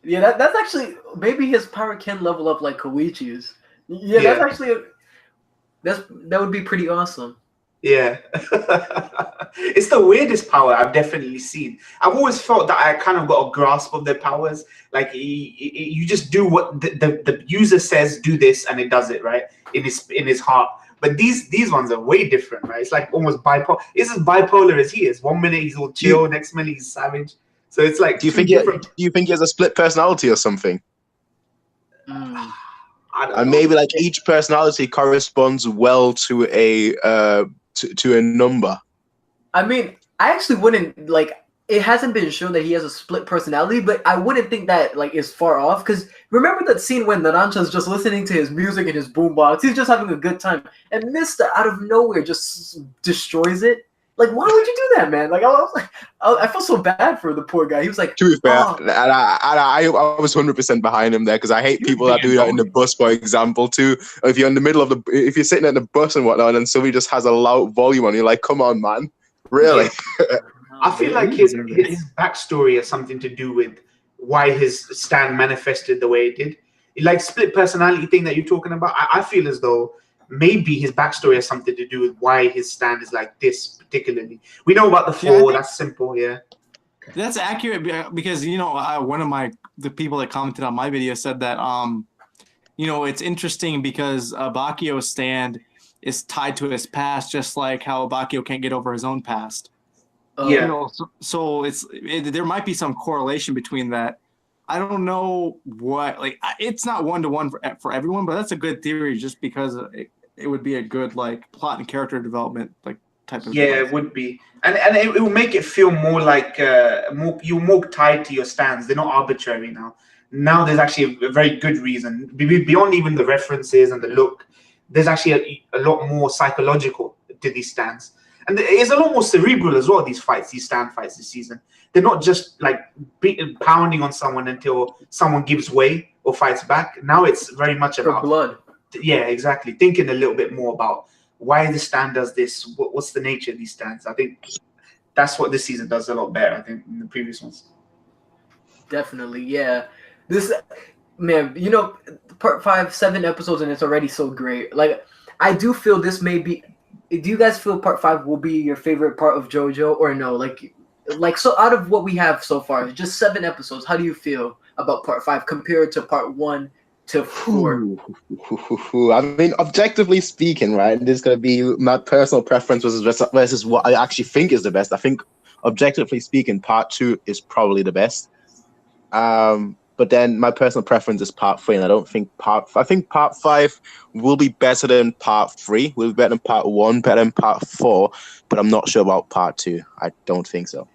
Yeah, that's actually maybe his power can level up like Koichi's. Yeah, Yeah. that's actually that would be pretty awesome. Yeah. It's the weirdest power I've definitely seen. I've always felt that I kind of got a grasp of their powers. Like you just do what the user says, do this, and it does it, right? In his heart. But these ones are way different, right? It's like almost bipolar. It's as bipolar as he is. 1 minute he's all chill, next minute he's savage. So it's like Do you think he has a split personality or something? Mm. I don't And know. maybe like each personality corresponds well to a to a number. I mean, I actually wouldn't like. It hasn't been shown that he has a split personality, but I wouldn't think that like is far off. Because remember that scene when Naranja's just listening to his music in his boombox? He's just having a good time, and Mista out of nowhere just destroys it. Like, why would you do that, man? Like, I felt so bad for the poor guy. He was like, To be fair, "Oh." and I was 100% behind him there because I hate people that do that in the bus, for example, too. If you're in the middle of if you're sitting at the bus and whatnot, and somebody just has a loud volume on, you're like, come on, man, really? I feel like his backstory has something to do with why his stand manifested the way it did. Like split personality thing that you're talking about, I feel as though maybe his backstory has something to do with why his stand is like this particularly. We know about the four, that's simple, yeah. That's accurate because one of the people that commented on my video said that it's interesting because Bakio's stand is tied to his past, just like how Bakio can't get over his own past. Yeah. So there might be some correlation between that. I don't know what it's not 1-to-1 for everyone, but that's a good theory just because it would be a good like plot and character development type of thing. It would be, and it will make it feel more like you're more tied to your stands. They're not arbitrary now. Now there's actually a very good reason beyond even the references and the look. There's actually a lot more psychological to these stands. And it's a lot more cerebral as well, these stand fights this season. They're not just like pounding on someone until someone gives way or fights back. Now it's very much about blood. Yeah, exactly. Thinking a little bit more about why the stand does this, what's the nature of these stands. I think that's what this season does a lot better, I think, than the previous ones. Definitely, yeah. This, man, part 5, 7 episodes, and it's already so great. Like, I do feel this may be... Do you guys feel part 5 will be your favorite part of JoJo or no? Like so out of what we have so far, just 7 episodes, how do you feel about part 5 compared to part 1 to 4? I mean, objectively speaking, right, this is going to be my personal preference versus what I actually think is the best. I think, objectively speaking, part 2 is probably the best. But then my personal preference is part 3, and I think part 5 will be better than part 3, will be better than part 1, better than part 4, but I'm not sure about part 2. I don't think so.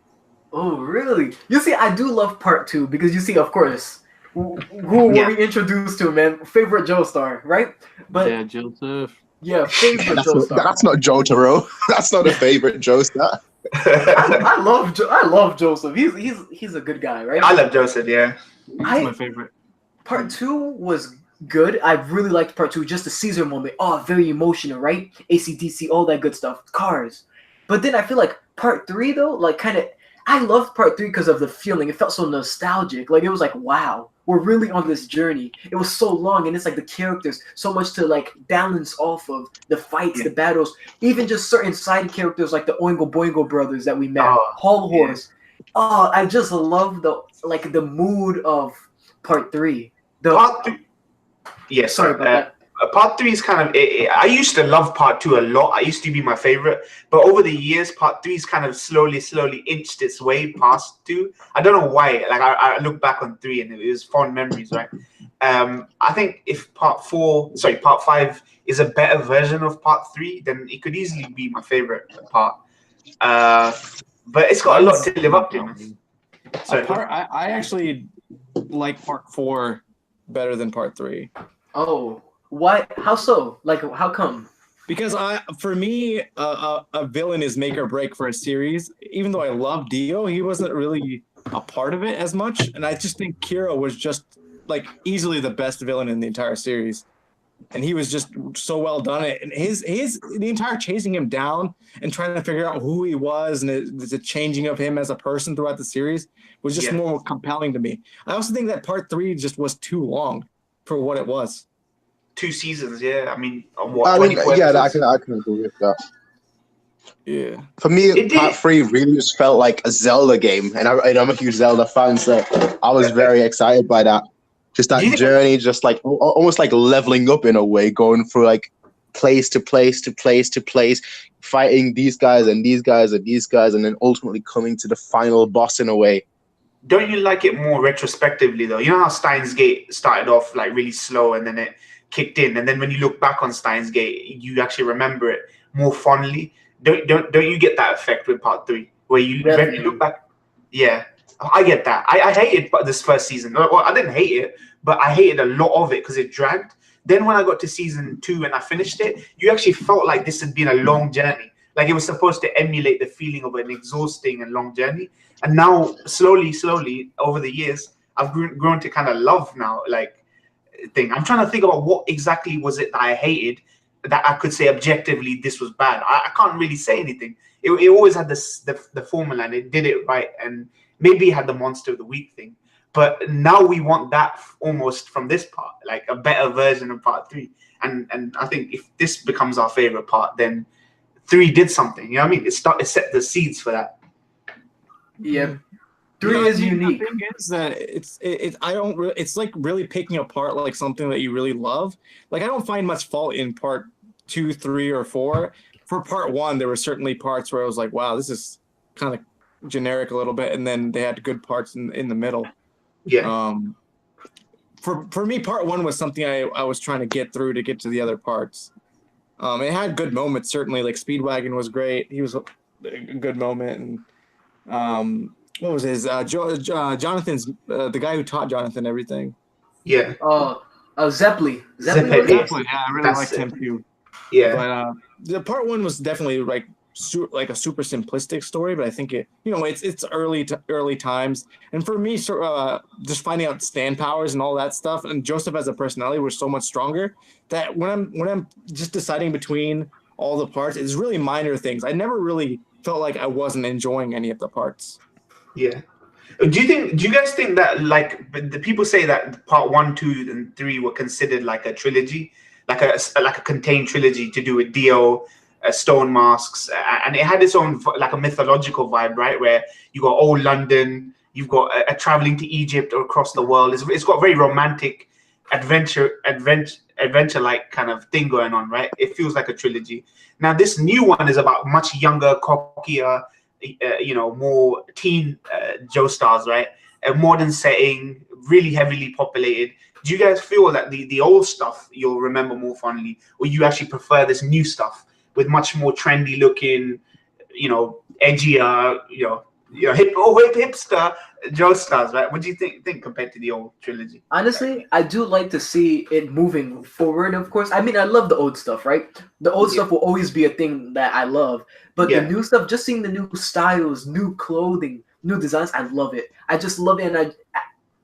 Oh, really? You see, I do love part 2 because you see, of course, who were we introduced to, man? Favorite Joestar, right? But yeah, Joseph. Yeah, favorite Joestar. That's not Jotaro. That's not a favorite Joestar. I love Joseph. He's a good guy, right? I love Joseph, yeah. He's my favorite. Part 2 was good. I really liked part 2. Just the Caesar moment. Oh, very emotional, right? AC/DC, all that good stuff. Cars. But then I feel like part 3 though, like kind of, I loved part 3 because of the feeling. It felt so nostalgic. Like it was like, wow, we're really on this journey. It was so long, and it's like the characters, so much to like balance off of the fights, the battles, even just certain side characters like the Oingo Boingo brothers that we met, Hall Horse. Oh, I just love the mood of part 3. Part 3. Yeah, sorry about that. Part 3 is kind of. I used to love part 2 a lot. I used to be my favorite, but over the years, part 3 is kind of slowly inched its way past 2. I don't know why. Like I look back on 3 and it was fond memories, right? I think if part 5 is a better version of part 3, then it could easily be my favorite part. But it's got a lot to live up to. I actually like part 4 better than part 3. Oh, why? How so? Like, how come? Because for me, a villain is make or break for a series. Even though I love Dio, he wasn't really a part of it as much, and I just think Kira was just like easily the best villain in the entire series. and he was just so well done. And the entire chasing him down and trying to figure out who he was and the changing of him as a person throughout the series was just more compelling to me. I also think that part 3 just was too long for what it was. 2 seasons, yeah. I mean, I can agree with that. Yeah. For me, part 3 really just felt like a Zelda game, and I'm a huge Zelda fan, so I was very excited by that. Just that journey, just like almost like leveling up in a way, going through like place to place to place to place, fighting these guys and these guys and these guys, and then ultimately coming to the final boss in a way. Don't you like it more retrospectively though? You know how Steins Gate started off like really slow and then it kicked in, and then when you look back on Steins Gate, you actually remember it more fondly. Don't you get that effect with part 3 where you when you look back? Yeah, I get that. I hated this first season. Well, I didn't hate it, but I hated a lot of it because it dragged. Then when I got to season 2 and I finished it, you actually felt like this had been a long journey. Like it was supposed to emulate the feeling of an exhausting and long journey. And now, slowly, over the years, I've grown to kind of love now, like, thing. I'm trying to think about what exactly was it that I hated that I could say objectively this was bad. I can't really say anything. It always had the formula and it did it right, and maybe it had the monster of the week thing. But now we want that almost from this part, like a better version of part 3. And I think if this becomes our favorite part, then 3 did something. You know what I mean? It set the seeds for that. Yeah. 3 is unique. The thing is that it's like really picking apart like something that you really love. Like I don't find much fault in part 2, 3, or 4. For part 1, there were certainly parts where I was like, wow, this is kind of generic a little bit, and then they had good parts in the middle. Yeah. For me, part 1 was something I was trying to get through to get to the other parts. It had good moments, certainly. Like Speedwagon was great. He was a good moment, and what was his Jonathan's the guy who taught Jonathan everything. Yeah. Zeppeli. Zeppeli. Yeah, I really liked him too. Yeah. But the part 1 was definitely like a super simplistic story, but I think it's early times, and for me, just finding out stand powers and all that stuff, and Joseph as a personality was so much stronger that when I'm just deciding between all the parts, it's really minor things. I never really felt like I wasn't enjoying any of the parts. Yeah. Do you guys think that, like, the people say that part 1, 2, and 3 were considered like a trilogy, like a contained trilogy to do with Dio, Stone Masks, and it had its own like a mythological vibe, right? Where you got old London, you've got a traveling to Egypt or across the world. It's got very romantic adventure like kind of thing going on, right? It feels like a trilogy. Now this new one is about much younger, cockier, more teen Joestars, right? A modern setting, really heavily populated. Do you guys feel that the old stuff you'll remember more fondly, or you actually prefer this new stuff with much more trendy looking, edgier, hipster Joestars, right? What do you think compared to the old trilogy? Honestly, I do like to see it moving forward, of course. I mean, I love the old stuff, right? The old stuff will always be a thing that I love. But the new stuff, just seeing the new styles, new clothing, new designs, I love it. I just love it, and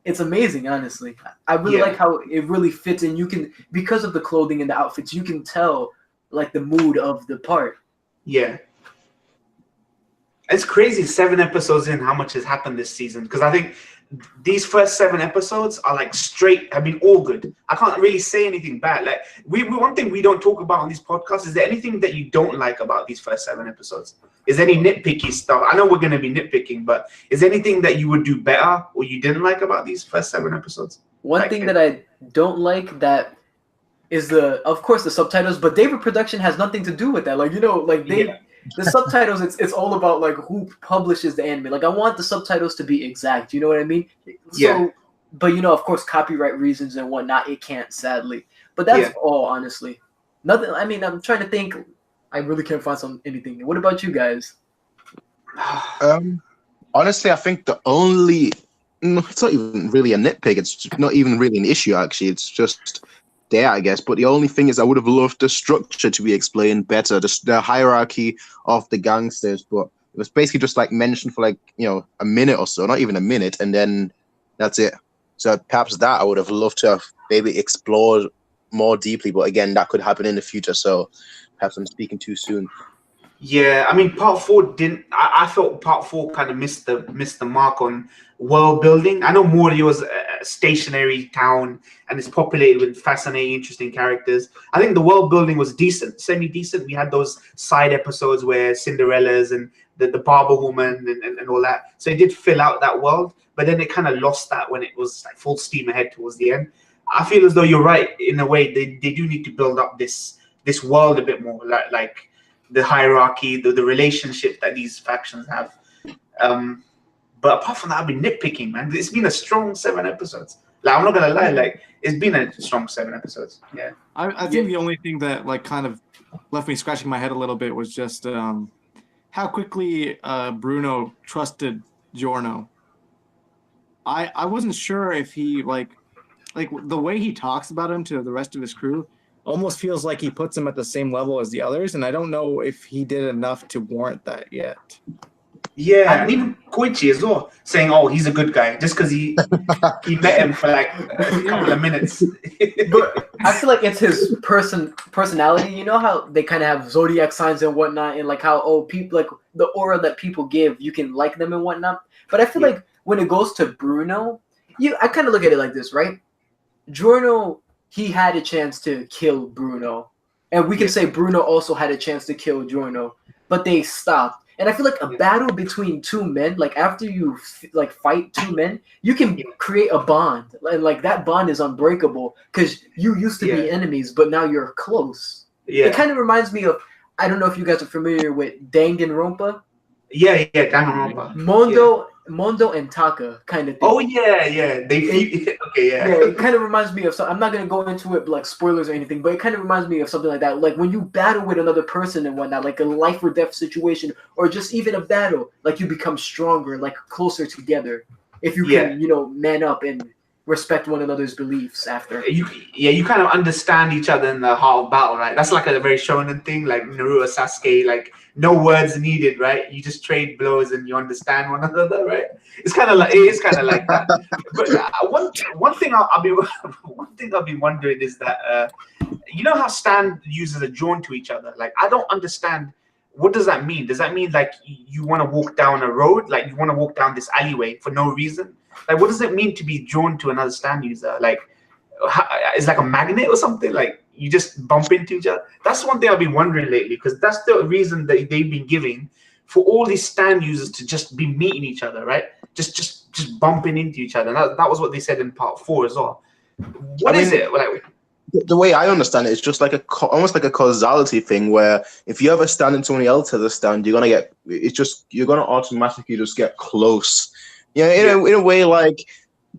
it's amazing, honestly. I really like how it really fits in. You can, because of the clothing and the outfits, you can tell like the mood of the part. Yeah. It's crazy, 7 episodes in, how much has happened this season. Because I think these first 7 episodes are like straight, I mean, all good. I can't really say anything bad. Like, one thing we don't talk about on these podcasts, is there anything that you don't like about these first 7 episodes? Is there any nitpicky stuff? I know we're going to be nitpicking, but is there anything that you would do better or you didn't like about these first 7 episodes? One thing that I don't like that is of course, the subtitles, but David Production has nothing to do with that. Like, the subtitles, it's all about like who publishes the anime. Like I want the subtitles to be exact. You know what I mean? So, but of course, copyright reasons and whatnot, it can't, sadly. But that's all, honestly. Nothing. I mean, I'm trying to think. I really can't find anything. What about you guys? Honestly, I think it's not even really a nitpick. It's not even really an issue, actually. It's just there, I guess. But the only thing is, I would have loved the structure to be explained better, the hierarchy of the gangsters. But it was basically just like mentioned for like, a minute or so, not even a minute, and then that's it. So perhaps that I would have loved to have maybe explored more deeply. But again, that could happen in the future. So perhaps I'm speaking too soon. Yeah, I mean, part four didn't. I felt part four kind of missed the mark on world building. I know Mori was a stationary town and it's populated with fascinating, interesting characters. I think the world building was decent, semi decent. We had those side episodes where Cinderella's and the barber woman and all that. So it did fill out that world, but then it kind of lost that when it was like full steam ahead towards the end. I feel as though you're right in a way. They do need to build up this world a bit more, like the hierarchy, the relationship that these factions have. But apart from that, I've been nitpicking, man. It's been a strong 7 episodes. Like, I'm not gonna lie, like it's been a strong 7 episodes. Yeah. I think the only thing that like kind of left me scratching my head a little bit was just how quickly Bruno trusted Giorno. I wasn't sure if he like the way he talks about him to the rest of his crew almost feels like he puts him at the same level as the others, and I don't know if he did enough to warrant that yet. Yeah, and even Koichi as well, saying, "Oh, he's a good guy," just because he met him for like a couple of minutes. But I feel like it's his personality. You know how they kind of have zodiac signs and whatnot, and like how people like the aura that people give, you can like them and whatnot. But I feel like when it goes to Bruno, I kind of look at it like this, right? Giorno, he had a chance to kill Bruno, and we can say Bruno also had a chance to kill Giorno, but they stopped. And I feel like a battle between two men, like after you like fight two men, you can create a bond, and like that bond is unbreakable because you used to be enemies, but now you're close. Yeah, it kind of reminds me of, I don't know if you guys are familiar with Danganronpa. Yeah, Danganronpa. Mondo and Taka kind of thing. Oh yeah. It kind of reminds me of something. I'm not gonna go into it like spoilers or anything, but it kind of reminds me of something like that. Like when you battle with another person and whatnot, like a life or death situation, or just even a battle, like you become stronger, like closer together. If you can, man up and respect one another's beliefs after. You kind of understand each other in the heart of battle, right? That's like a very shonen thing, like Naruto, Sasuke, like no words needed, right? You just trade blows and you understand one another, right? It is kind of like that. But one thing I'll be wondering is that you know how Stan users are drawn to each other. Like I don't understand. What does that mean? Does that mean like you want to walk down a road, like you want to walk down this alleyway for no reason? Like, what does it mean to be drawn to another Stan user? Like, it's like a magnet or something? Like, you just bump into each other? That's one thing I've been wondering lately, because that's the reason that they've been giving for all these Stan users to just be meeting each other, right? Just bumping into each other. That was what they said in part 4 as well. What is it? Like, the way I understand it, it's just like almost like a causality thing, where if you ever stand and somebody else has a stand, you're gonna automatically just get close. Yeah, in a way, like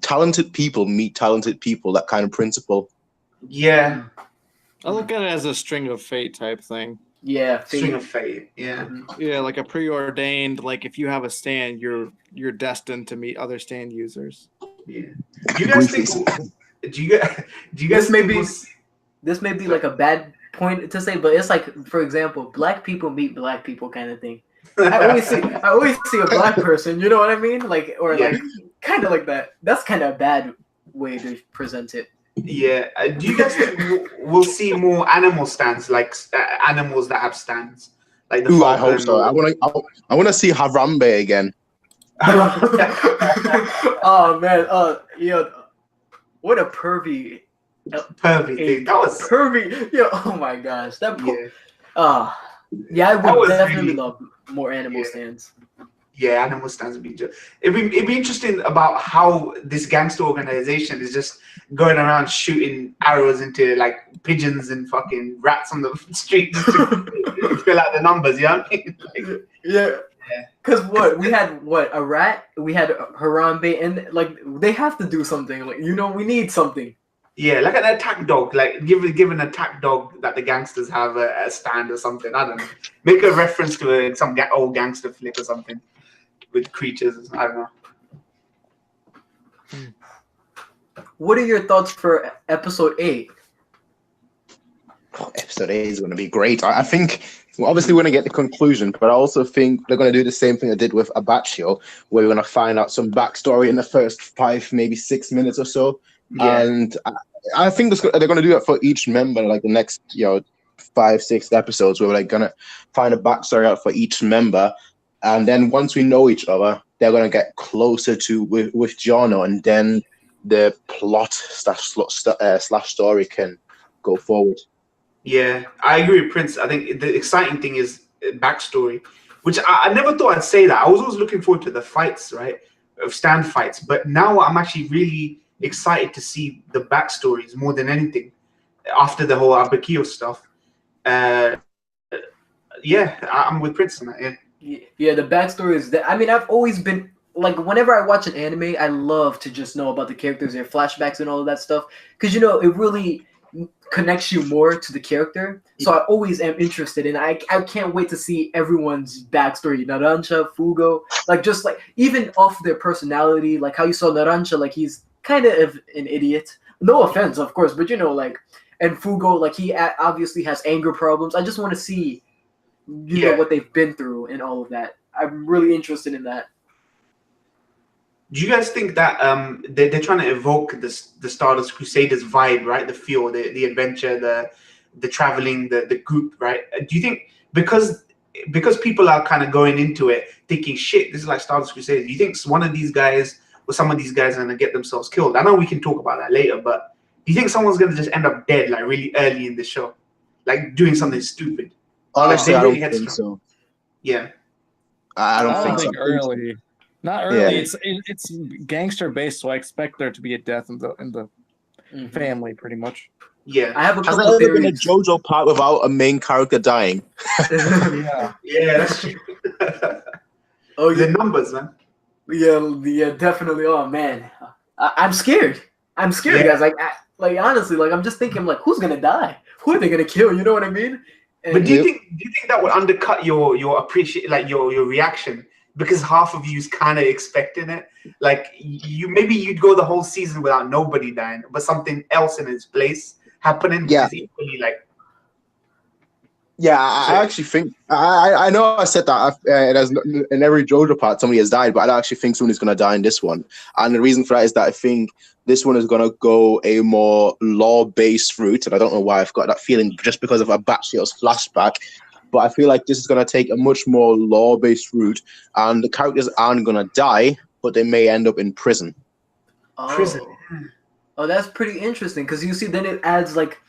talented people meet talented people, that kind of principle. Yeah. I look at it as a string of fate type thing. Yeah, string of fate. Yeah. Yeah, like a preordained. Like if you have a stand, you're destined to meet other stand users. Yeah. Do you guys think? Do you guys? This may be like a bad point to say, but it's like, for example, black people meet black people kind of thing. I always see a black person, you know what I mean? Like, or like kind of like that. That's kind of a bad way to present it. Yeah. Do you guys think we'll see more animal stands, like animals that have stands, like the? I hope so. I want to see Harambe again. Oh man. What a pervy thing. That was pervy. Yeah. Oh my gosh. That. I would definitely love more animal stands. Yeah, animal stands would be just. It'd be interesting about how this gangster organization is just going around shooting arrows into like pigeons and fucking rats on the street just to fill out the numbers. You know what I mean? Like, yeah. Because we had a rat, we had Harambe, and like they have to do something. Like we need something. Yeah, like an attack dog. Like give an attack dog that the gangsters have a stand or something. I don't know. Make a reference to some old gangster flick or something with creatures. I don't know. What are your thoughts for episode 8? Episode 8 is going to be great. I think. Well, obviously, we're going to get the conclusion, but I also think they're going to do the same thing I did with Abbacchio, where we're going to find out some backstory in the first 5, maybe 6 minutes or so, Yeah. And I think they're going to do that for each member, like the next 5-6 episodes, where we're like going to find a backstory out for each member, and then once we know each other, they're going to get closer to with Giorno, and then the plot slash story can go forward. Yeah, I agree with Prince. I think the exciting thing is backstory, which I never thought I'd say that. I was always looking forward to the fights, right, of stand fights, but now I'm actually really excited to see the backstories more than anything after the whole Abakio stuff. Yeah, I'm with Prince on that. Yeah, the backstory is that. I mean, I've always been like, whenever I watch an anime, I love to just know about the characters, their flashbacks, and all of that stuff, because it really connects you more to the character. So I always am interested, and I can't wait to see everyone's backstory. Narancia, Fugo, just even off their personality, like how you saw Narancia, like he's kind of an idiot. No offense, of course, but and Fugo, like he obviously has anger problems. I just want to see, know what they've been through and all of that. I'm really interested in that. Do you guys think that they're trying to evoke the Stardust Crusaders vibe, right? The feel, the adventure, the traveling, the group, right? Do you think because people are kind of going into it thinking, shit, this is like Stardust Crusaders, do you think one of these guys or some of these guys are going to get themselves killed? I know we can talk about that later, but do you think someone's going to just end up dead like really early in the show? Like doing something stupid? Honestly, I really don't think so. Yeah. I don't think so. Early. Not early. Yeah. It's gangster based, so I expect there to be a death in the family, pretty much. Yeah, I have a couple Has there theories. ever been a JoJo part without a main character dying? Yeah, that's true. Oh, the numbers, man. Yeah, definitely. Oh man, I'm scared. I'm scared, guys. Like honestly, like I'm just thinking, like, who's gonna die? Who are they gonna kill? You know what I mean? And but do you think that would undercut your your reaction? Because half of you is kind of expecting it. Like maybe you'd go the whole season without nobody dying, but something else in its place happening. Yeah. Is equally like. Yeah, I actually think I know I said that in every JoJo part somebody has died, but I don't actually think someone is going to die in this one. And the reason for that is that I think this one is going to go a more lore-based route, and I don't know why I've got that feeling just because of a Batshield's flashback. But I feel like this is going to take a much more lore-based route, and the characters aren't going to die, but they may end up in prison. Prison. Oh, that's pretty interesting, because you see, then it adds like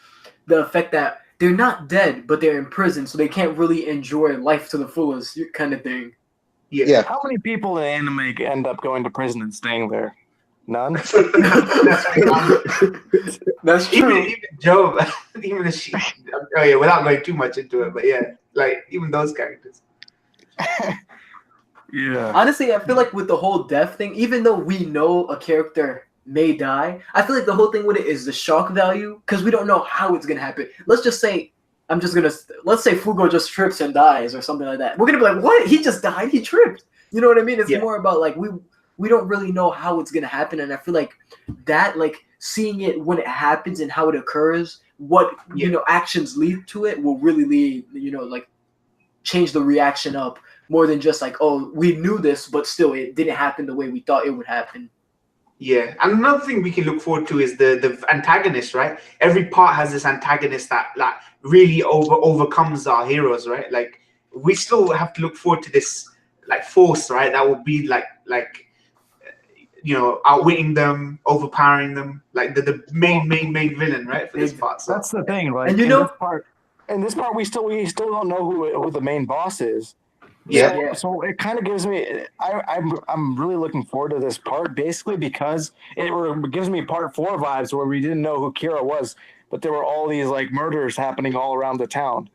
the effect that they're not dead, but they're in prison, so they can't really enjoy life to the fullest, kind of thing. Yeah. How many people in anime end up going to prison and staying there? None. That's true. Even Joe, even if she, without going too much into it, but yeah, like even those characters. Yeah. Honestly, I feel like with the whole death thing, even though we know a character may die, I feel like the whole thing with it is the shock value, because we don't know how it's gonna happen. Let's just say, let's say Fugo just trips and dies or something like that. We're gonna be like, what? He just died? He tripped? You know what I mean? It's more about like we don't really know how it's gonna happen, and I feel like that, like seeing it when it happens and how it occurs, what actions lead to it will really lead, like change the reaction up more than just like, oh, we knew this, but still it didn't happen the way we thought it would happen. Yeah, and another thing we can look forward to is the antagonist, right? Every part has this antagonist that really overcomes our heroes, right? Like we still have to look forward to this like force, right? That will be like outwitting them, overpowering them, like the main villain, right? For this part. So. That's the thing, right? And in this part, we still don't know who the main boss is. Yeah. So it kind of gives me. I'm really looking forward to this part, basically because it gives me part 4 vibes where we didn't know who Kira was, but there were all these like murders happening all around the town.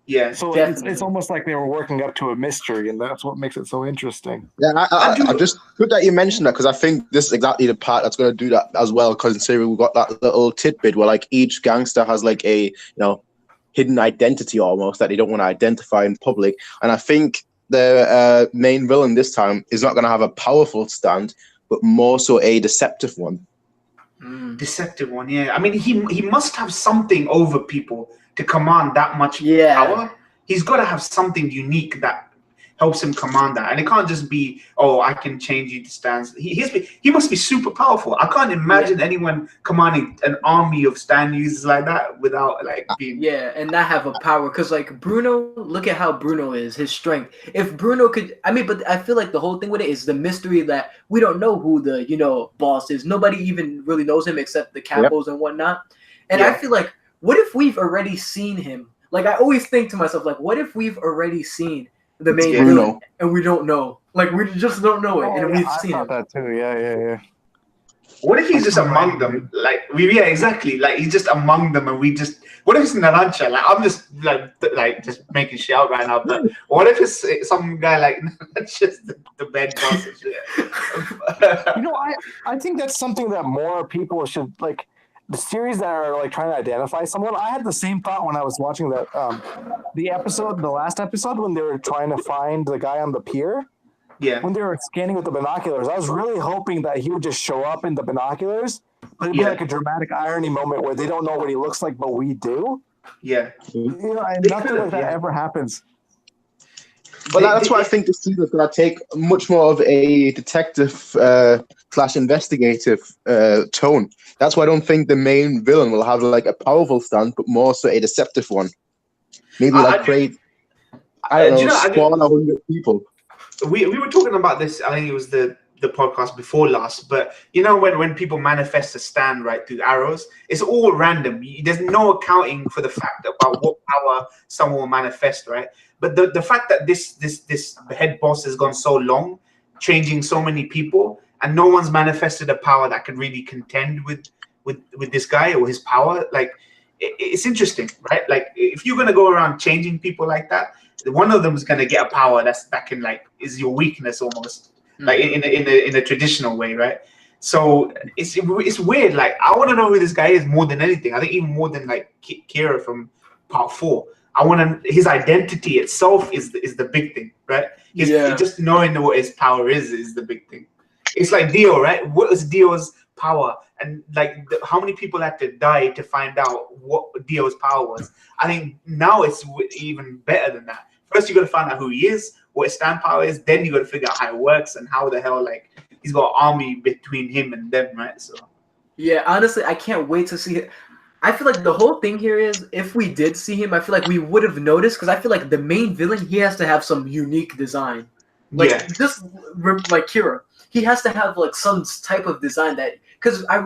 Yeah. So it's almost like they were working up to a mystery, and that's what makes it so interesting. Yeah, I just good that you mentioned that, because I think this is exactly the part that's going to do that as well. Considering we've got that little tidbit where like each gangster has like a hidden identity almost that they don't want to identify in public, and I think the main villain this time is not going to have a powerful stand, but more so a deceptive one. Deceptive one, yeah. I mean, he must have something over people to command that much power. He's got to have something unique that helps him command that. And it can't just be, oh, I can change you to stands. He must be super powerful. I can't imagine anyone commanding an army of stand users like that without like being and not have a power. Because like Bruno, look at how Bruno is, his strength. If Bruno could, I mean, but I feel like the whole thing with it is the mystery that we don't know who the boss is. Nobody even really knows him except the capos and whatnot. And I feel like, what if we've already seen him? Like, I always think to myself, like, what if we've already seen the main villain and we don't know? Like, we just don't know it, and we've seen him. that too. Yeah. What if he's just among them? Like, exactly. Like, he's just among them, and we just. What if it's Narancia? Like, I'm just like just making shit out right now. But what if it's some guy like that's just the bed boss and shit? I think that's something that more people should like. The series that are like trying to identify someone. I had the same thought when I was watching the last episode when they were trying to find the guy on the pier. Yeah. When they were scanning with the binoculars, I was really hoping that he would just show up in the binoculars, but it'd be like a dramatic irony moment where they don't know what he looks like, but we do. Yeah. And nothing like that ever happens. But that's why I think the season's going to take much more of a detective / investigative tone. That's why I don't think the main villain will have like a powerful stand, but more so a deceptive one. Maybe create, I don't know, spawn 100 people. We were talking about this, I think it was the podcast before last, but when people manifest a stand right through arrows, it's all random. There's no accounting for the fact about what power someone will manifest, right? But the fact that this head boss has gone so long, changing so many people, and no one's manifested a power that could really contend with this guy or his power, like it's interesting, right? Like if you're gonna go around changing people like that, one of them is gonna get a power that can like is your weakness almost, like in a traditional way, right? So it's weird. Like I want to know who this guy is more than anything. I think even more than like Kira from Part 4. I want to. His identity itself is the big thing, right? Just knowing what his power is the big thing. It's like Dio, right? What is Dio's power? And like how many people had to die to find out what Dio's power was? I think now it's even better than that. First, you got to find out who he is, what his stand power is. Then you got to figure out how it works and how the hell like he's got an army between him and them, right? So yeah, honestly, I can't wait to see it. I feel like the whole thing here is if we did see him, I feel like we would have noticed because I feel like the main villain, he has to have some unique design. Like just like Kira, he has to have like some type of design that because I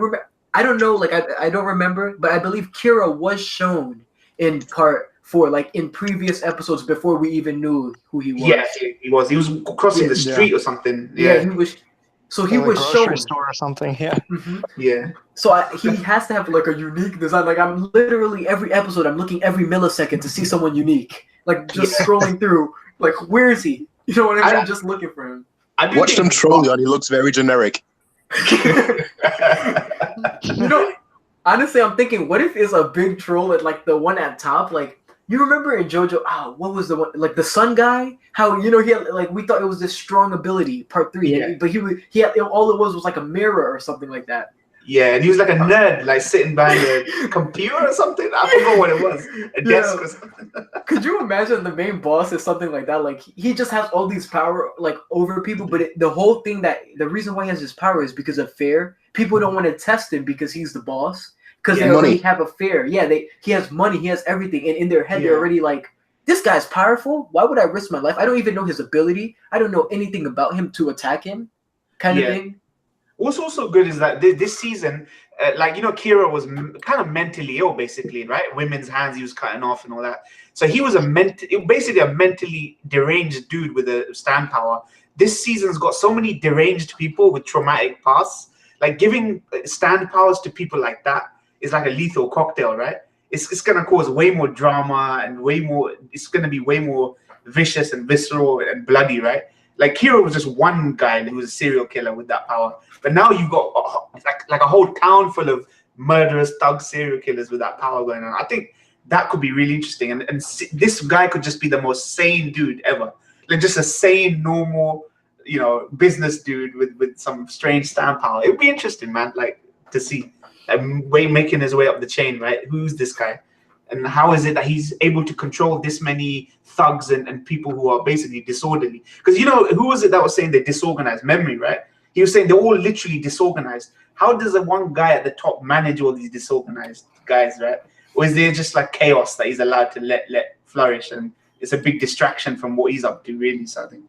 don't know, like I don't remember, but I believe Kira was shown in Part 4, like in previous episodes before we even knew who he was. Yeah, he was. He was crossing the street or something. Yeah, he was. So he was shown store or something. Yeah. Yeah. So he has to have like a unique design. Like I'm literally every episode, I'm looking every millisecond to see someone unique. Like just scrolling through, like where is he? You know what I mean? I'm just looking for him. Watch them troll you, and he looks very generic. Honestly, I'm thinking, what if it's a big troll at like the one at top? Like you remember in JoJo? What was the one? Like the sun guy? How he had like we thought it was this strong ability, Part 3, but he had all it was like a mirror or something like that. Yeah, and he was like a nerd, like sitting behind a computer or something. I forgot what it was, a desk or something. Could you imagine the main boss is something like that? Like he just has all these power like over people, but the whole thing the reason why he has his power is because of fear. People don't want to test him because he's the boss. Because they already have a fear. Yeah, he has money, he has everything, and in their head they're already like, this guy's powerful. Why would I risk my life? I don't even know his ability. I don't know anything about him to attack him, kind of thing. What's also good is that this season, Kira was kind of mentally ill, basically, right? Women's hands he was cutting off and all that. So he was basically a mentally deranged dude with a stand power. This season's got so many deranged people with traumatic pasts. Like giving stand powers to people like that is like a lethal cocktail, right? It's gonna cause way more drama and it's gonna be way more vicious and visceral and bloody, right? Like Kira was just one guy who was a serial killer with that power, but now you've got like a whole town full of murderous thug serial killers with that power going on. I think that could be really interesting, and this guy could just be the most sane dude ever, like just a sane, normal, business dude with some strange stand power. It would be interesting, man, like to see. Making his way up the chain, right? Who's this guy? And how is it that he's able to control this many thugs and people who are basically disorderly? Because, you know, who was it that was saying they're disorganized? Memory, right? He was saying they're all literally disorganized. How does the one guy at the top manage all these disorganized guys, right? Or is there just like chaos that he's allowed to let flourish, and it's a big distraction from what he's up to, really? So I think.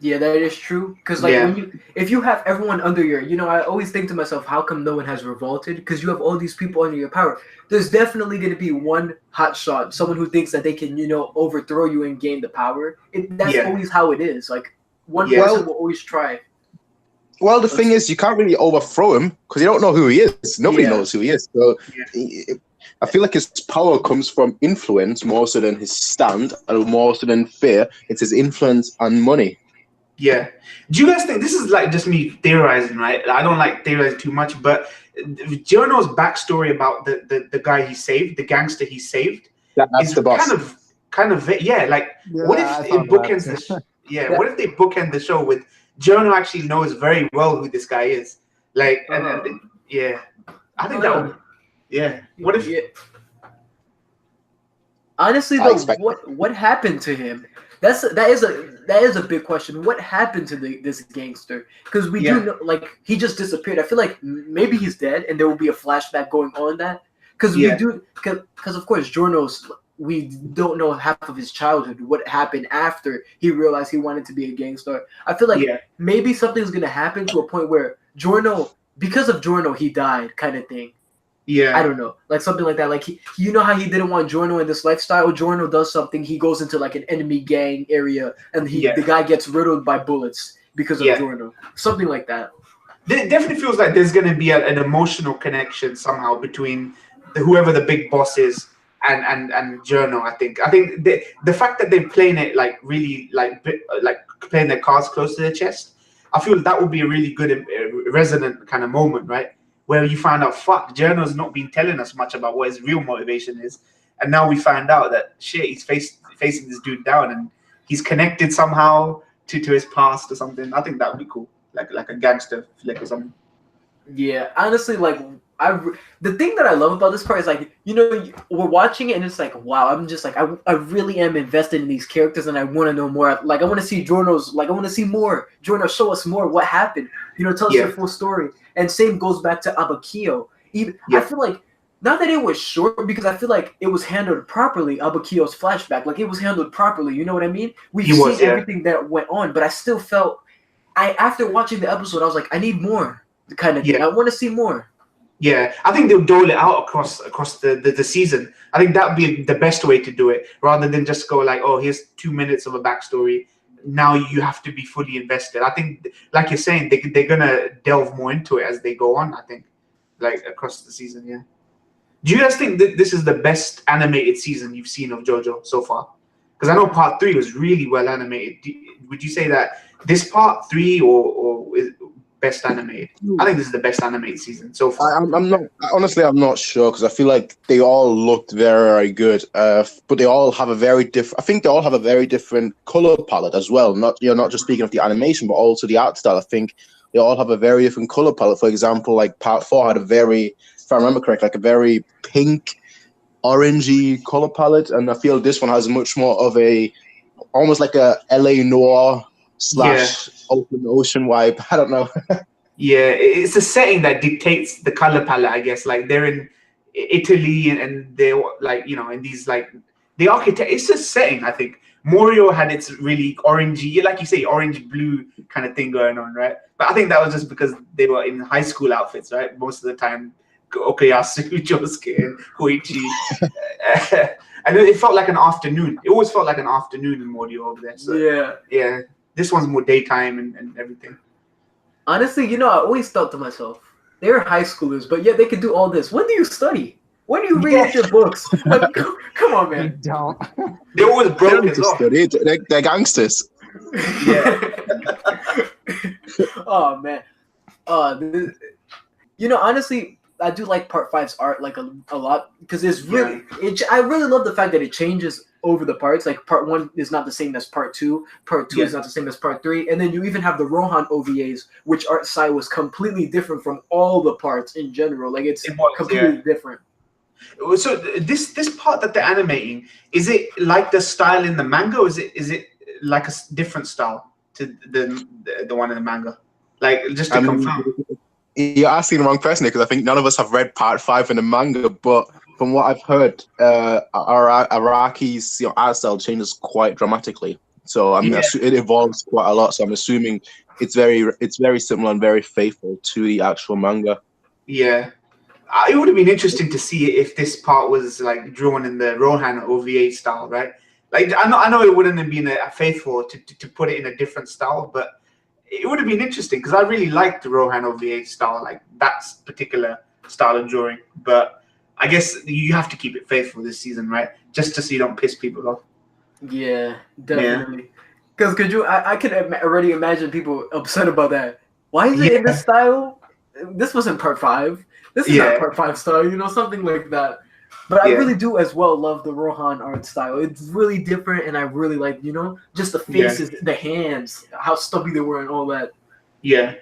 Yeah, that is true. Because like if you have everyone under your, you know, I always think to myself, how come no one has revolted? Because you have all these people under your power. There's definitely going to be one hot shot, someone who thinks that they can, you know, overthrow you and gain the power. That's always how it is. Like one person will always try. Well, the thing is, you can't really overthrow him because you don't know who he is. Nobody knows who he is. So I feel like his power comes from influence more so than his stand, and more so than fear. It's his influence and money. Yeah. Do you guys think this is like just me theorizing, right? I don't like theorizing too much, but Giorno's backstory about the guy he saved, the gangster he saved, that's the boss. Kind of what if it bookends what if they bookend the show with Giorno actually knows very well who this guy is? Like, I think that would, what if? Honestly, though, what happened to him? That is a big question. What happened to this gangster? Because we do know, like, he just disappeared. I feel like maybe he's dead, and there will be a flashback going on that. Because because of course we don't know half of his childhood. What happened after he realized he wanted to be a gangster? I feel like maybe something's gonna happen to a point where because of Giorno, he died, kind of thing. Yeah, I don't know, like something like that. Like you know how he didn't want Giorno in this lifestyle. Giorno does something. He goes into like an enemy gang area, and the guy gets riddled by bullets because of Giorno. Something like that. It definitely feels like there's going to be an emotional connection somehow between whoever the big boss is and Giorno. I think the fact that they're playing it like really like playing their cards close to their chest, I feel that would be a really good resonant kind of moment, right? Where you find out, fuck, Giorno's not been telling us much about what his real motivation is, and now we find out that shit, he's facing this dude down, and he's connected somehow to his past or something. I think that would be cool, like a gangster flick or something. Yeah, honestly, like the thing that I love about this part is like, you know, we're watching it and it's like, wow, I'm just like, I really am invested in these characters and I want to know more. Like I want to see Giorno's, like I want to see more. Giorno, show us more. What happened? You know, tell us your full story. And same goes back to Abbacchio. I feel like not that it was short, because I feel like it was handled properly. Abbacchio's flashback, like it was handled properly. You know what I mean? We've seen everything that went on, but I still felt after watching the episode, I was like, I need more, kind of thing. I want to see more. Yeah, I think they'll dole it out across the season. I think that would be the best way to do it, rather than just go like, oh, here's 2 minutes of a backstory. Now you have to be fully invested. I think, like you're saying, they're gonna delve more into it as they go on. I think, like across the season. Yeah. Do you guys think that this is the best animated season you've seen of JoJo so far? Because I know part 3 was really well animated. Would you say that this part 3 or is best animated? I think this is the best animated season so far. I'm not sure, because I feel like they all looked very, very good, but they all have a very different. I think they all have a very different color palette as well. Not just speaking of the animation, but also the art style. I think they all have a very different color palette. For example, like part 4 had a very, if I remember correctly, like a very pink, orangey color palette, and I feel this one has much more of almost like a LA noir / open ocean vibe. I don't know. Yeah, it's the setting that dictates the color palette, I guess. Like they're in Italy and they're like, you know, in these like the architect. It's a setting. I think Morio had its really orangey, like you say, orange blue kind of thing going on, right? But I think that was just because they were in high school outfits, right? Most of the time, Okuyasu, Josuke, and Koichi. And it felt like an afternoon. It always felt like an afternoon in Morio over there. So, yeah. This one's more daytime and everything. Honestly, you know, I always thought to myself, they're high schoolers, but yet they can do all this. When do you study? When do you read your books? Like, come on, man. They don't. They're always broke as well. They're gangsters. Yeah. Oh, man. You know, honestly, I do like part 5's art like a lot, because it's really I really love the fact that it changes over the parts. Like part 1 is not the same as part 2. Part 2 is not the same as part 3. And then you even have the Rohan OVAs, which art style was completely different from all the parts in general. Like it's completely different. So this part that they're animating, is it like the style in the manga, or is it like a different style to the one in the manga? Like, just to confirm. You're asking the wrong person because I think none of us have read part 5 in the manga, but from what I've heard, Araki's art style changes quite dramatically. So it evolves quite a lot. So I'm assuming it's very similar and very faithful to the actual manga. Yeah. It would have been interesting to see if this part was like drawn in the Rohan OVA style, right? Like, I know it wouldn't have been faithful to put it in a different style, but it would have been interesting because I really liked the Rohan OVA style, like that particular style of drawing. But I guess you have to keep it faithful this season, right? Just so you don't piss people off. Yeah, definitely. Because I could already imagine people upset about that. Why is it in this style? This wasn't part 5. This is not part 5 style, something like that. But I really do as well love the Rohan art style. It's really different, and I really like, just the faces, the hands, how stubby they were, and all that. Yeah.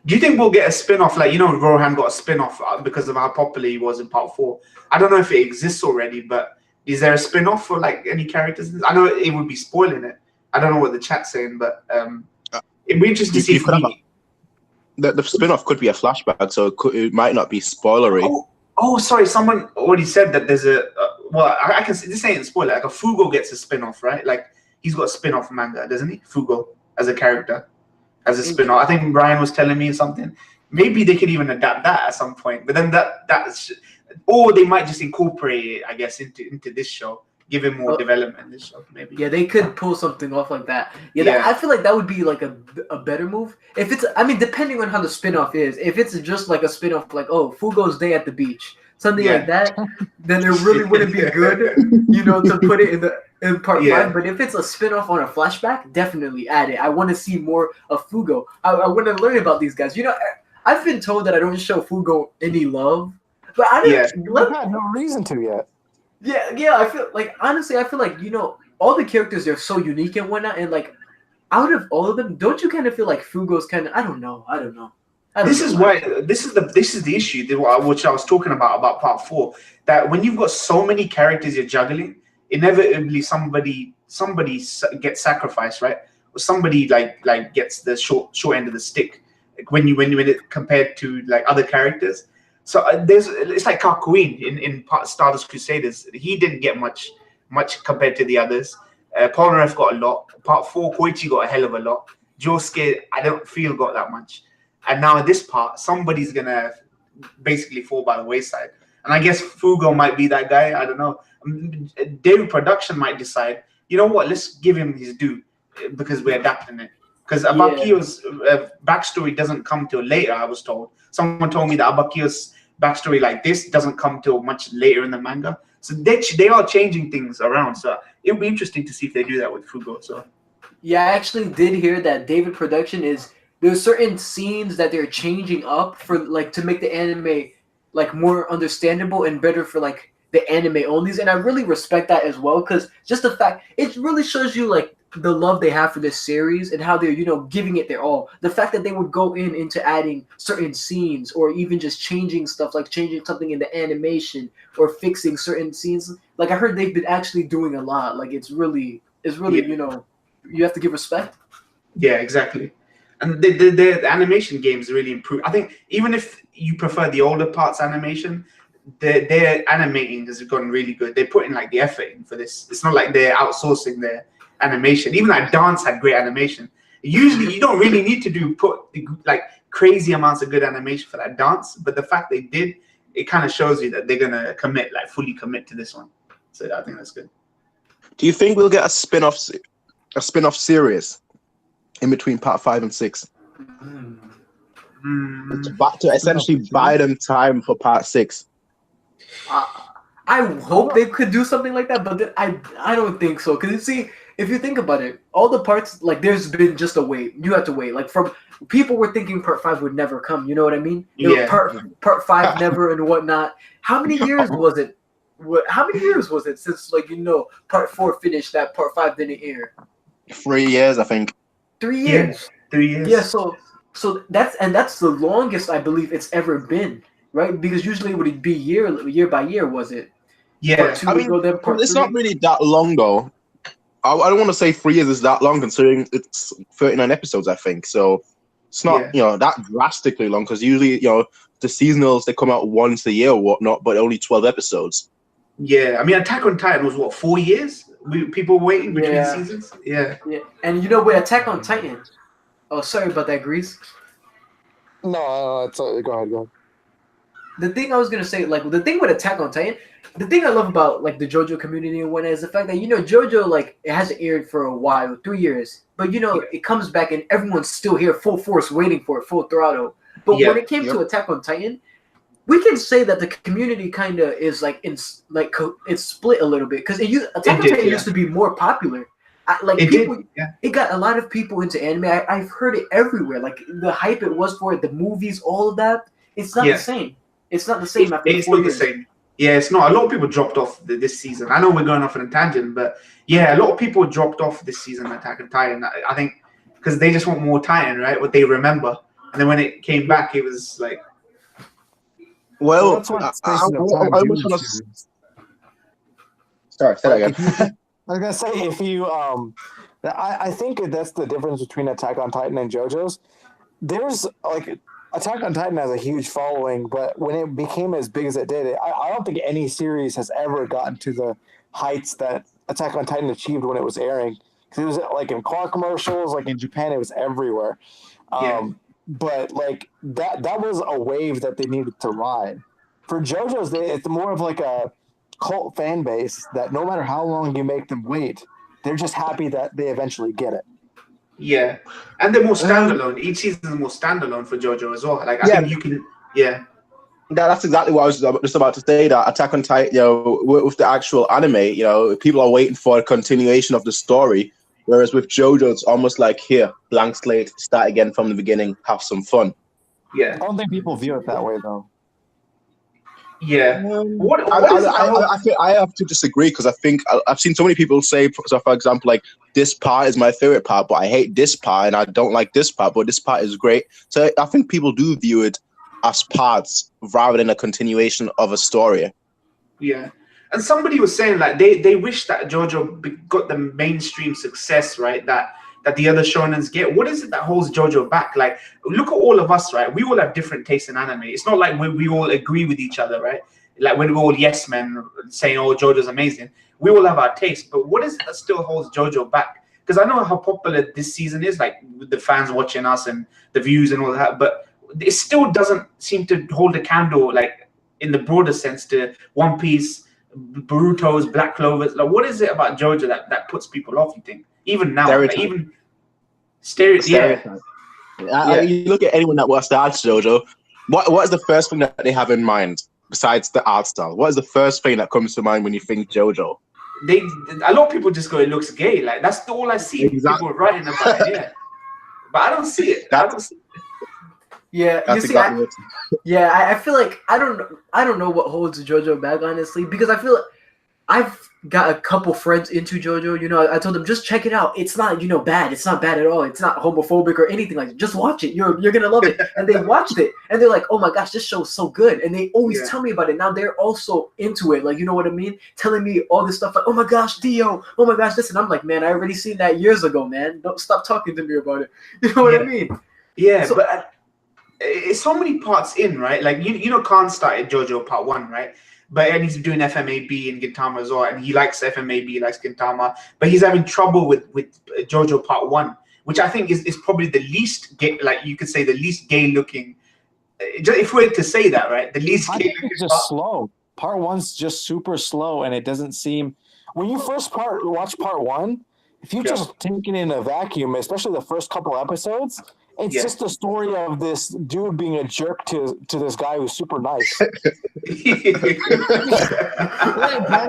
Do you think we'll get a spin-off? Like, Rohan got a spin-off because of how popular he was in part 4. I don't know if it exists already, but is there a spin-off for like any characters? I know it would be spoiling it. I don't know what the chat's saying, but it'd be interesting to see if the spin-off could be a flashback, so it might not be spoilery. Oh, sorry. Someone already said that there's a I can see this ain't a spoiler. Like, a Fugo gets a spin-off, right? Like, he's got a spin-off manga, doesn't he? Fugo as a character, as a spin-off. I think Brian was telling me something. Maybe they could even adapt that at some point. But then or they might just incorporate it, I guess, into this show. Give him more development in this show, maybe. Yeah, they could pull something off like that. I feel like that would be like a better move. If it's, depending on how the spin-off is. If it's just like a spin-off, like, Fugo's Day at the Beach, something like that, then it really wouldn't be good, to put it in part 5. But if it's a spin-off on a flashback, definitely add it. I want to see more of Fugo. I want to learn about these guys. I've been told that I don't show Fugo any love, but I didn't. I've had no reason to yet. Yeah, I feel like, honestly, all the characters are so unique and whatnot, and like, out of all of them, don't you kind of feel like Fugo's kind of, I don't know. This is the issue which I was talking about part 4, that when you've got so many characters you're juggling, inevitably somebody gets sacrificed, right? Or somebody like gets the short end of the stick, like when it compared to like other characters. So it's like Kakuin in Stardust Crusaders. He didn't get much compared to the others. Polnareff got a lot. Part 4, Koichi got a hell of a lot. Josuke, I don't feel got that much. And now in this part, somebody's gonna basically fall by the wayside. And I guess Fugo might be that guy. I don't know. David Production might decide, you know what? Let's give him his due because we're adapting it. Because Abakio's backstory doesn't come till later, I was told. Someone told me that Abakio's backstory like this doesn't come till much later in the manga. So they are changing things around. So it'll be interesting to see if they do that with Fugo. So yeah, I actually did hear that David Production there's certain scenes that they're changing up for like to make the anime like more understandable and better for like the anime onlys, and I really respect that as well, because just the fact it really shows you like the love they have for this series and how they're giving it their all. The fact that they would go into adding certain scenes or even just changing stuff, like changing something in the animation or fixing certain scenes. Like, I heard they've been actually doing a lot. Like, it's really you have to give respect. Yeah, exactly. And the animation games really improved. I think even if you prefer the older parts animation, their animating has gone really good. They put in like the effort in for this. It's not like they're outsourcing their animation. Even that dance had great animation. Usually you don't really need to put like crazy amounts of good animation for that dance, but the fact they did, it kind of shows you that they're gonna fully commit to this one. So I think that's good. Do you think we'll get a spin-off series in between part 5 and 6? To essentially buy them time for part 6. I hope they could do something like that, but I don't think so. Because you see, if you think about it, all the parts, like, there's been just a wait. You have to wait. Like, from people were thinking part 5 would never come. You know what I mean? Part 5 never and whatnot. How many years was it? How many years was it since, like, part 4 finished that part 5 didn't air? 3 years, I think. 3 years. Yeah, 3 years. Yeah. So that's the longest I believe it's ever been. right? Because usually it would be year by year, was it? Yeah. Part 2 I would mean, go then part it's 3. not really that long though. I don't want to say 3 years is that long considering it's 39 episodes, I think. So it's not, that drastically long because usually, the seasonals, they come out once a year or whatnot, but only 12 episodes. Yeah, I mean, Attack on Titan was what, 4 years? People waiting between Yeah. seasons. Yeah. Yeah, and with Attack on Titan. Oh, sorry about that, Grease. No, it's go ahead. The thing I was gonna say, like the thing with Attack on Titan, the thing I love about like the JoJo community and whatnot is the fact that JoJo like it hasn't aired for a while, 3 years, but it comes back and everyone's still here, full force, waiting for it, full throttle. But when it came to Attack on Titan, we can say that the community kind of is like it's split a little bit because Attack on Titan used to be more popular. It got a lot of people into anime. I've heard it everywhere. Like the hype it was for it, the movies, all of that. It's not the same. It's not the same after 4 years. It's not the same. Yeah, it's not. A lot of people dropped off this season. I know we're going off on a tangent, but yeah, a lot of people dropped off this season of Attack on Titan. I think because they just want more Titan, right? What they remember. And then when it came back, it was like... Well, I almost want to... Sorry, say that again. I was gonna say if you I think that's the difference between Attack on Titan and JoJo's. There's like Attack on Titan has a huge following, but when it became as big as it did, I don't think any series has ever gotten to the heights that Attack on Titan achieved when it was airing. Because it was like in car commercials, like in Japan, it was everywhere. But like that was a wave that they needed to ride. For JoJo's, it's more of like a cult fan base that no matter how long you make them wait, they're just happy that they eventually get it. Yeah, and they're more standalone. Each season is more standalone for JoJo as well. Like I think you can, that's exactly what I was just about to say. That Attack on Titan, with the actual anime, people are waiting for a continuation of the story. Whereas with JoJo, it's almost like here, blank slate, start again from the beginning, have some fun. Yeah, I don't think people view it that way though. Yeah, I have to disagree because I think I've seen so many people say, so for example, like this part is my favorite part, but I hate this part, and I don't like this part, but this part is great. So I think people do view it as parts rather than a continuation of a story. Yeah, and somebody was saying like they wish that JoJo got the mainstream success, right? That the other shonens get. What is it that holds JoJo back? Like, look at all of us, right? We all have different tastes in anime. It's not like we all agree with each other, right? Like when we're all yes men saying, "Oh, JoJo's amazing." We all have our taste, but what is it that still holds JoJo back? Because I know how popular this season is, like with the fans watching us and the views and all that, but it still doesn't seem to hold a candle, like in the broader sense, to One Piece, Boruto's, Black Clover's. Like, what is it about JoJo that puts people off? You think even now, like, even stereotype. You look at anyone that starts JoJo. What is the first thing that they have in mind besides the art style? What is the first thing that comes to mind when you think JoJo? A lot of people just go, it looks gay. Like that's all I see. Exactly. People writing about it. Yeah, but I don't see it. Yeah, that's you see, exactly I feel like I don't know what holds JoJo back, honestly, because I feel like I've got a couple friends into JoJo. I told them just check it out. It's not bad. It's not bad at all. It's not homophobic or anything like that. Just watch it. You're gonna love it. And they watched it and they're like, oh my gosh, this show's so good. And they always tell me about it. Now they're also into it. Like, you know what I mean? Telling me all this stuff like, oh my gosh, Dio. Oh my gosh, this. And I'm like, man, I already seen that years ago, man. Don't stop talking to me about it. You know what I mean? Yeah, so, but it's so many parts in, right? Like Khan started JoJo part 1, right? And he's doing FMAB and Gintama as well, and he likes FMAB, he likes Gintama, but he's having trouble with JoJo part 1, which I think is probably the least gay, like you could say the least gay looking. If we were to say that, right? The least gay looking. It's just slow. Part 1's just super slow, and it doesn't seem. When you first watch part 1, if you just take it in a vacuum, especially the first couple episodes. It's just the story of this dude being a jerk to this guy who's super nice. Danny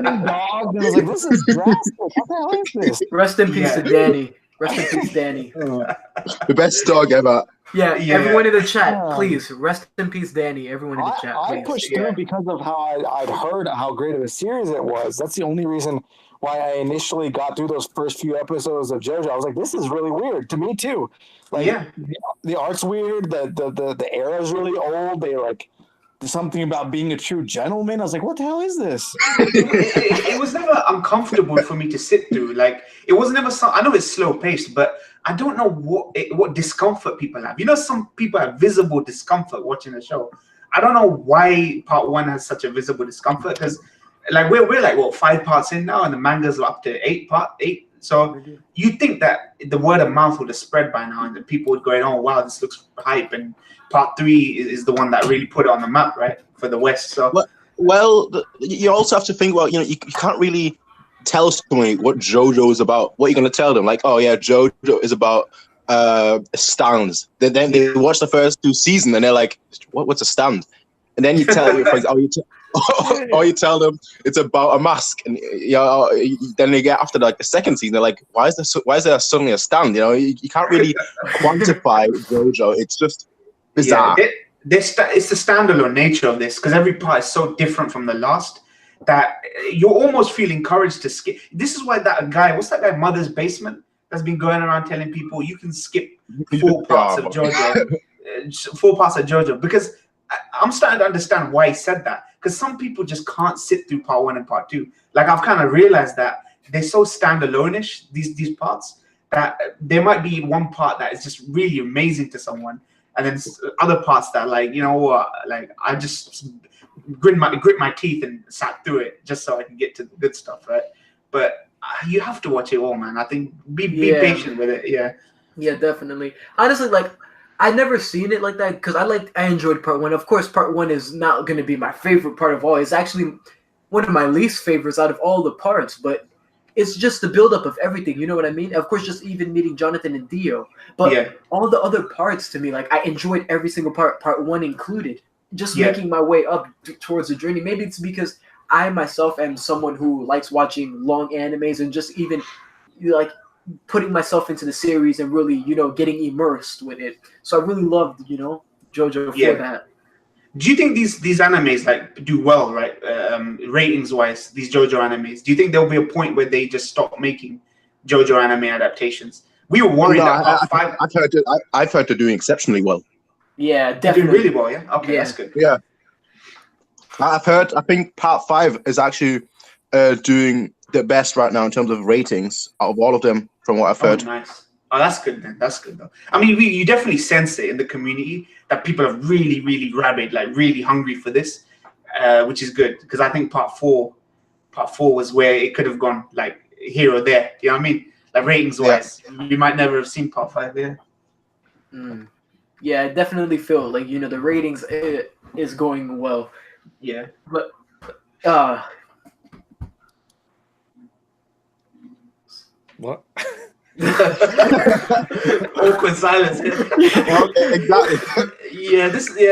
dog. And I was like, this is drastic. What the hell is this? Rest in peace to Danny. Rest in peace, Danny. The best dog ever. Yeah, everyone in the chat, please. Rest in peace, Danny. Everyone in the chat, please. I pushed through because of how I'd heard how great of a series it was. That's the only reason why I initially got through those first few episodes of JoJo. I was like, this is really weird to me too. Like, the art's weird. The era's really old. They like something about being a true gentleman. I was like, what the hell is this? It was never uncomfortable for me to sit through. Like, it was never. I know it's slow paced, but I don't know what discomfort people have. You know, some people have visible discomfort watching a show. I don't know why part 1 has such a visible discomfort, because like we're like what 5 parts in now, and the manga's up to 8. So you think that the word of mouth would have spread by now, and the people would go, "Oh wow, this looks hype," and part 3 is the one that really put it on the map, right, for the West. So well, you also have to think, well, you can't really tell someone what JoJo is about. What are you going to tell them? Like, oh yeah, JoJo is about stands. Then they watch the first 2 seasons and they're like, what's a stand? And then you tell your friends, or you tell them it's about a mask, and then they get after like the second season, they're like, why is there suddenly a stand? You can't really quantify JoJo. It's just bizarre. Yeah, it's the standalone nature of this, because every part is so different from the last that you almost feel encouraged to skip. This is why that guy, what's that guy, Mother's Basement, that's been going around telling people you can skip 4 parts of JoJo, 4 parts of JoJo, because I'm starting to understand why he said that, because some people just can't sit through part 1 and part 2. Like, I've kind of realized that they're so standalone-ish, these parts, that there might be one part that is just really amazing to someone, and then other parts that, like, you know what, like, I just grit my teeth and sat through it just so I can get to the good stuff, right? But you have to watch it all, man. I think be patient with it. Yeah, definitely. Honestly, like, I never seen it like that, because I enjoyed part 1. Of course, part 1 is not going to be my favorite part of all. It's actually one of my least favorites out of all the parts, but it's just the buildup of everything. You know what I mean? Of course, just even meeting Jonathan and Dio. But all the other parts, to me, like, I enjoyed every single part 1 included. Just making my way up towards the journey. Maybe it's because I myself am someone who likes watching long animes, and just even like putting myself into the series and really, getting immersed with it. So I really loved, JoJo for that. Do you think these animes like do well, right? Ratings wise, these JoJo animes. Do you think there'll be a point where they just stop making JoJo anime adaptations? We were worried that part 5. I've heard they're doing exceptionally well. Yeah, They're definitely. doing really well. Yeah. Okay, that's good. Yeah. I think part 5 is actually doing the best right now in terms of ratings out of all of them, from what I've heard. Nice. Oh, that's good then. That's good though. I mean, you definitely sense it in the community that people are really, really rabid, like really hungry for this, which is good, because I think part 4 was where it could have gone like here or there. You know what I mean? Like ratings wise, we might never have seen part 5 there. Yeah, I definitely feel like the ratings is going well. Yeah, but what? Awkward silence. Exactly.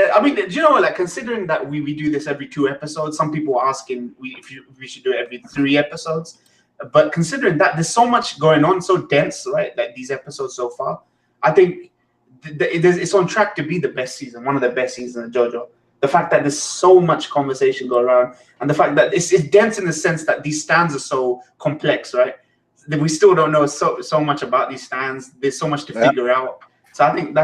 I mean, do you know, like, considering that we do this every 2 episodes, some people are asking if we should do it every 3 episodes. But considering that there's so much going on, so dense, right? Like these episodes so far, I think it's on track to be the best season, one of the best seasons of JoJo. The fact that there's so much conversation going around, and the fact that it's dense in the sense that these stands are so complex, right? That we still don't know so much about these stands. There's so much to figure out. So I think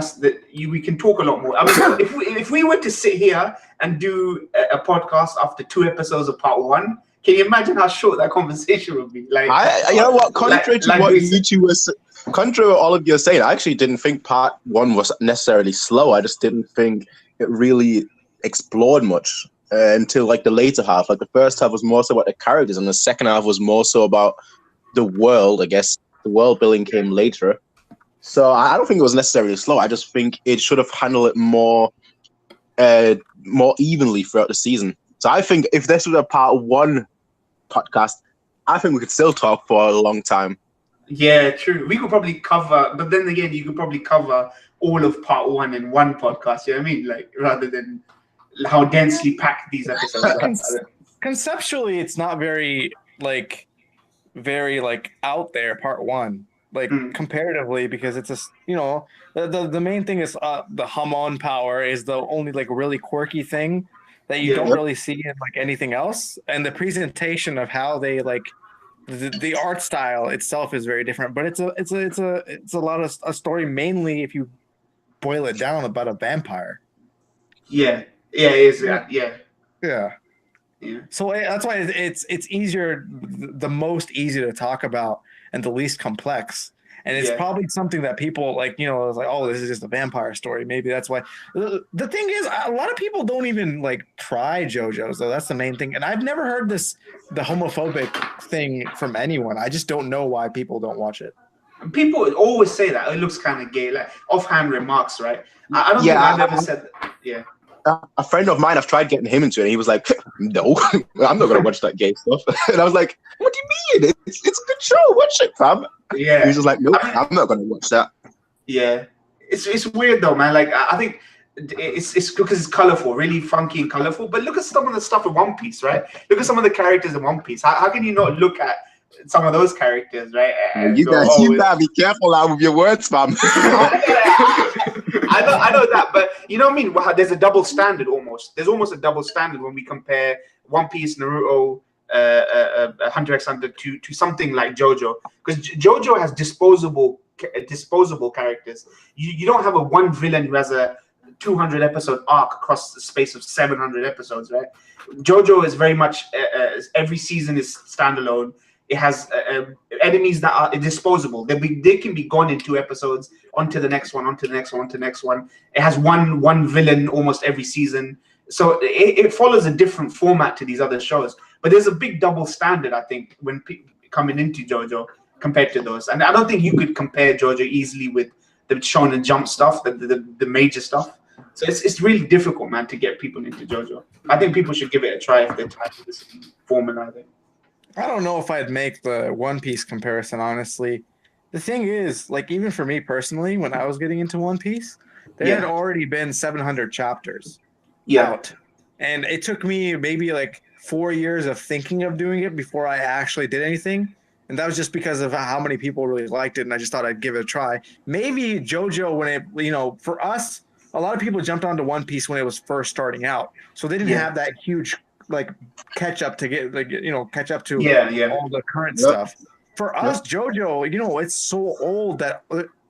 we can talk a lot more. I mean, if we were to sit here and do a podcast after 2 episodes of part 1, can you imagine how short that conversation would be? Like, you know what? Contrary to what you two was, contrary to all of you are saying, I actually didn't think part 1 was necessarily slow. I just didn't think it really explored much until like the later half. Like the first half was more so about the characters, and the second half was more so about the world. I guess the world building came later. So I don't think it was necessarily slow. I just think it should have handled it more evenly throughout the season. So I think if this was a part 1 podcast, I think we could still talk for a long time. Yeah, true. We could probably cover, but then again, you could probably cover all of part 1 in one podcast. You know what I mean? Like, rather than how densely packed these episodes are. Conceptually, it's not very out there. Part 1, comparatively, because it's the main thing is the Hamon power is the only really quirky thing that you don't really see in anything else, and the presentation of how they the art style itself is very different. But it's a lot of a story, mainly if you boil it down, about a vampire. Yeah, Yeah, it is. Yeah. Yeah. So that's why it's easier, the most easy to talk about and the least complex. And it's probably something that people like, it's like, oh, this is just a vampire story. Maybe that's why. The thing is, a lot of people don't even like try JoJo's, though. That's the main thing. And I've never heard the homophobic thing from anyone. I just don't know why people don't watch it. People always say that it looks kind of gay, like offhand remarks, right? I don't think I've ever said that. Yeah. A friend of mine, I've tried getting him into it, and he was like, "No, I'm not gonna watch that gay stuff." And I was like, "What do you mean? It's a good show. Watch it, fam." Yeah. He was just like, "No, I'm not gonna watch that." Yeah, it's weird though, man. Like I think it's because it's colorful, really funky and colorful. But look at some of the stuff in One Piece, right? Look at some of the characters in One Piece. How can you not look at some of those characters, right? You gotta be careful now with your words, fam. I know that, but you know what I mean? There's a double standard almost. There's almost a double standard when we compare One Piece, Naruto, Hunter x Hunter to something like JoJo, because JoJo has disposable characters. You don't have a one villain who has a 200 episode arc across the space of 700 episodes, right? JoJo is very much every season is standalone. It has enemies that are disposable. They can be gone in 2 episodes, onto the next one, onto the next one, onto the next one. It has one villain almost every season. So it follows a different format to these other shows. But there's a big double standard, I think, when coming into JoJo compared to those. And I don't think you could compare JoJo easily with the Shonen Jump stuff, the major stuff. So it's really difficult, man, to get people into JoJo. I think people should give it a try if they're tired of this formula, I think. I don't know if I'd make the One Piece comparison, honestly. The thing is, like, even for me personally, when I was getting into One Piece, there had already been 700 chapters out. And it took me maybe like 4 years of thinking of doing it before I actually did anything. And that was just because of how many people really liked it. And I just thought I'd give it a try. Maybe JoJo, when it, for us, a lot of people jumped onto One Piece when it was first starting out. So they didn't have that huge catch up to get catch up to all the current stuff. For us, JoJo, it's so old that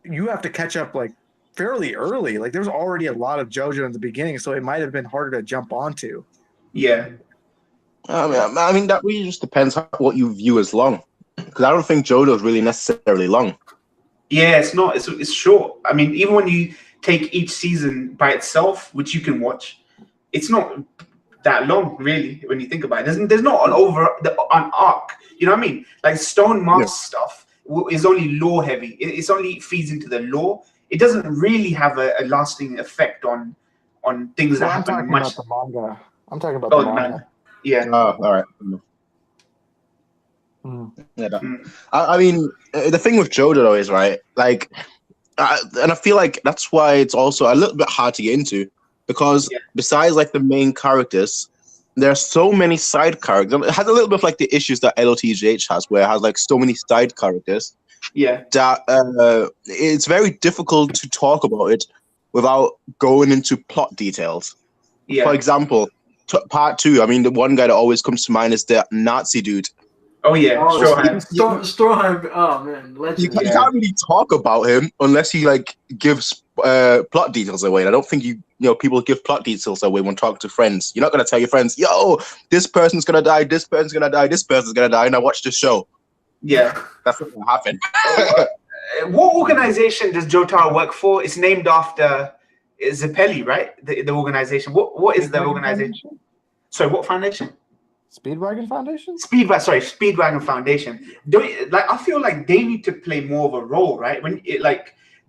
you have to catch up like fairly early. Like there's already a lot of JoJo in the beginning, so it might have been harder to jump onto. Yeah. I mean that really just depends on what you view as long, because I don't think JoJo is really necessarily long. Yeah, it's not. It's short. I mean, even when you take each season by itself, which you can watch, it's not that long, really, when you think about it. There's not an arc. You know what I mean? Like Stone Monk's stuff is only lore heavy. It's only feeds into the lore. It doesn't really have a lasting effect on things that happen much. I'm talking about the manga. I'm talking about the manga. Man. Yeah. Oh, all right. I mean, the thing with JoJo though is, right, like, and I feel like that's why it's also a little bit hard to get into, because besides like the main characters, there are so many side characters. It has a little bit of like the issues that LotGH has, where it has like so many side characters. Yeah. That it's very difficult to talk about it without going into plot details. Yeah. For example, part 2. I mean, the one guy that always comes to mind is the Nazi dude. Oh yeah, Stroheim. Oh man, legend. You can't really talk about him unless he like gives plot details away. And I don't think people give plot details away when talking to friends. You're not gonna tell your friends, "Yo, this person's gonna die. This person's gonna die. This person's gonna die." And I watch the show. Yeah, that's not gonna happen. What organization does Jotaro work for? It's named after Zeppeli, right? The organization. What is the organization? Sorry, what foundation? Speedwagon Foundation? Speedwagon Foundation. I feel like they need to play more of a role, right?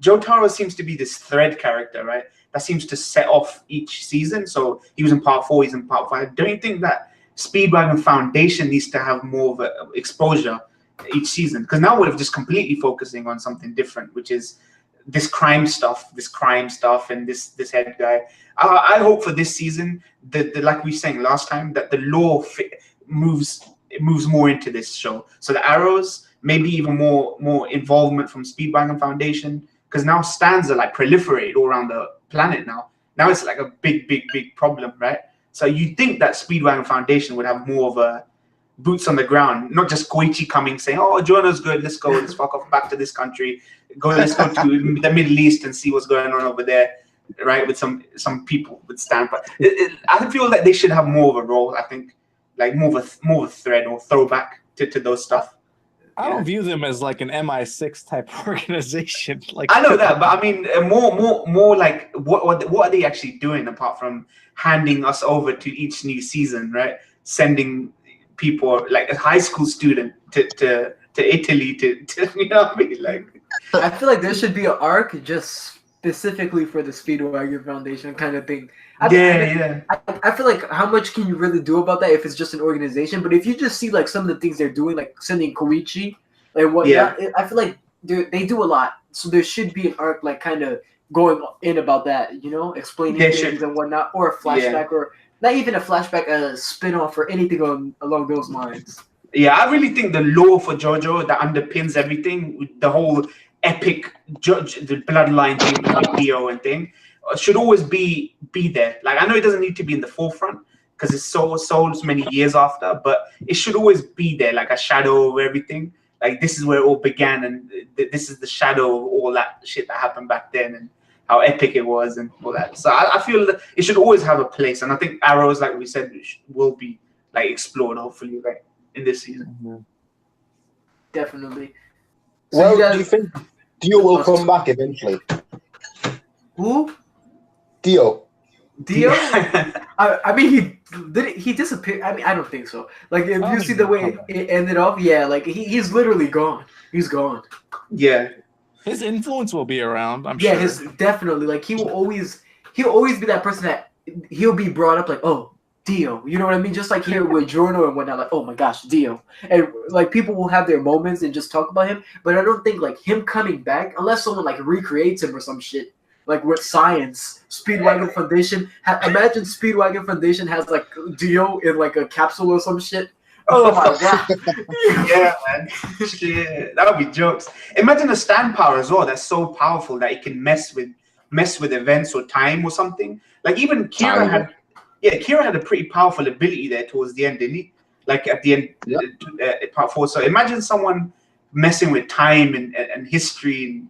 Jotaro seems to be this thread character, right? That seems to set off each season. So he was in part 4, he's in part 5. Don't you think that Speedwagon Foundation needs to have more of a exposure each season? Because now we're just completely focusing on something different, which is this crime stuff, and this head guy. I hope for this season that, like we were saying last time, that the lore moves more into this show. So the arrows, maybe even more involvement from Speedwagon Foundation, because now stands are like proliferated all around the planet now. Now it's like a big problem, right? So you'd think that Speedwagon Foundation would have more of a boots on the ground, not just Koichi coming saying, "Oh, Giorno's good, let's fuck off back to this country. Let's go to the Middle East and see what's going on over there." right? With some people with Standby. I feel that they should have more of a role. I think, like more of a thread or throwback to those stuff. I don't view them as like an MI6 type organization. Like I know that, but I mean, more like what are they actually doing apart from handing us over to each new season, right? Sending people like a high school student to Italy to you know what I mean? Like, I feel like there should be an arc just specifically for the Speedwagon Foundation kind of thing. I feel like how much can you really do about that if it's just an organization? But if you just see like some of the things they're doing, like sending Koichi and whatnot, I feel like they do a lot. So there should be an arc like kind of going in about that, you know, explaining things and whatnot, or a flashback, or not even a flashback, a spin-off or anything along those lines. Yeah, I really think the lore for JoJo that underpins everything, the whole epic the bloodline thing with Dio and thing, should always be there. Like, I know it doesn't need to be in the forefront because it's so many years after, but it should always be there, like a shadow of everything. Like, this is where it all began, and this is the shadow of all that shit that happened back then, and how epic it was, and all that. So I feel that it should always have a place, and I think arrows, like we said, will be like explored hopefully, like in this season. Definitely. So well, do you think Dio will come back eventually? Who? Dio. I mean, he disappeared. I mean, I don't think so. Like, if you see the way it ended off, like he's literally gone. He's gone. Yeah. His influence will be around, I'm sure. Yeah, definitely. Like, he'll always be that person that he'll be brought up like, oh, Dio. You know what I mean? Just like here with Giorno and whatnot, like, oh my gosh, Dio. And like, people will have their moments and just talk about him, but I don't think like him coming back, unless someone like recreates him or some shit. Like with science, Speedwagon Foundation. Imagine Speedwagon Foundation has like Dio in like a capsule or some shit. Oh my god! Yeah, man. Shit, that would be jokes. Imagine a stand power as well. That's so powerful that it can mess with events or time or something. Like even Kira had a pretty powerful ability there towards the end, didn't he? Like at the end, part 4. So imagine someone messing with time and history and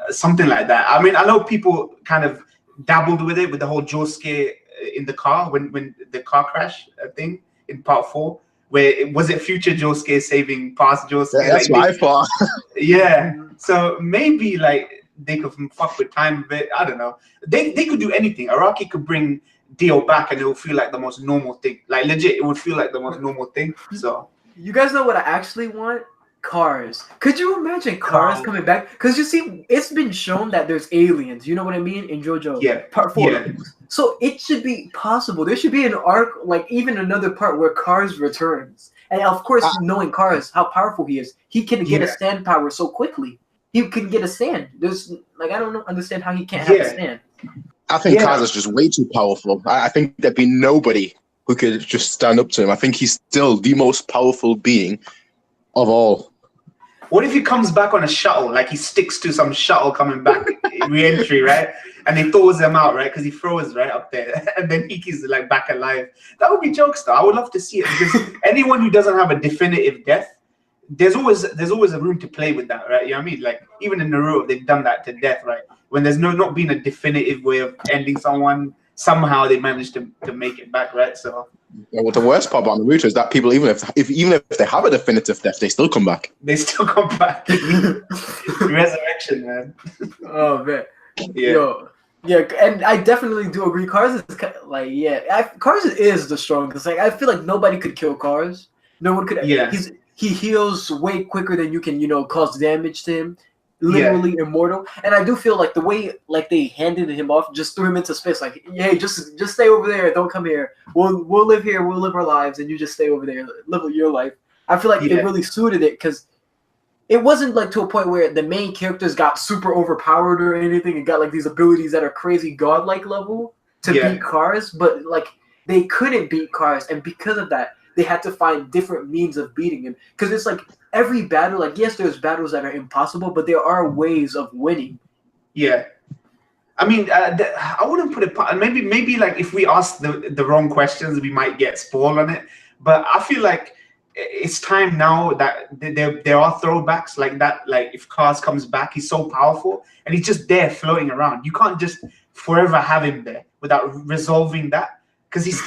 something like that. I mean, I know people kind of dabbled with it with the whole Josuke in the car when the car crash thing in part 4, where was it future Josuke saving past Josuke? Yeah, that's what I thought. Yeah, so maybe like they could fuck with time a bit. I don't know. They could do anything. Araki could bring Dio back and it will feel like the most normal thing. Like legit, it would feel like the most normal thing. So you guys know what I actually want? Cars. Could you imagine Cars coming back? Because you see, it's been shown that there's aliens. You know what I mean? In JoJo. Yeah. Part 4. Yeah. So it should be possible. There should be an arc, like even another part where Cars returns. And of course, knowing Cars, how powerful he is, he can get a stand power so quickly. He can get a stand. There's like, I don't understand how he can't have a stand. I think Cars is just way too powerful. I think there'd be nobody who could just stand up to him. I think he's still the most powerful being of all. What if he comes back on a shuttle? Like he sticks to some shuttle coming back, re-entry, right? And he throws them out, right? Because he froze right up there. And then Iki's like back alive. That would be jokes, though. I would love to see it. Because anyone who doesn't have a definitive death, there's always a room to play with that, right? You know what I mean? Like even in Naruto, they've done that to death, right? When there's not been a definitive way of ending someone, somehow they managed to make it back, right? So well, the worst part about Naruto is that people, even if they have a definitive death, they still come back. They still come back. Resurrection, man. Oh man. Yeah. Yo, yeah, and I definitely do agree. Cars is like, Cars is the strongest. Like, I feel like nobody could kill Cars. No one could. Yeah. He heals way quicker than you can, cause damage to him. Literally immortal. And I do feel like the way like they handed him off, just threw him into space, like, hey, just stay over there, don't come here. We'll live here, we'll live our lives, and you just stay over there, live your life. I feel like it really suited it because it wasn't like to a point where the main characters got super overpowered or anything and got like these abilities that are crazy godlike level to beat Cars, but like they couldn't beat Cars, and because of that, they had to find different means of beating him. Because it's like every battle, like, yes, there's battles that are impossible, but there are ways of winning. Yeah. I mean, I wouldn't put it... Maybe like, if we ask the wrong questions, we might get spoiled on it. But I feel like it's time now that there are throwbacks like that. Like, if Cars comes back, he's so powerful, and he's just there floating around. You can't just forever have him there without resolving that? Because he's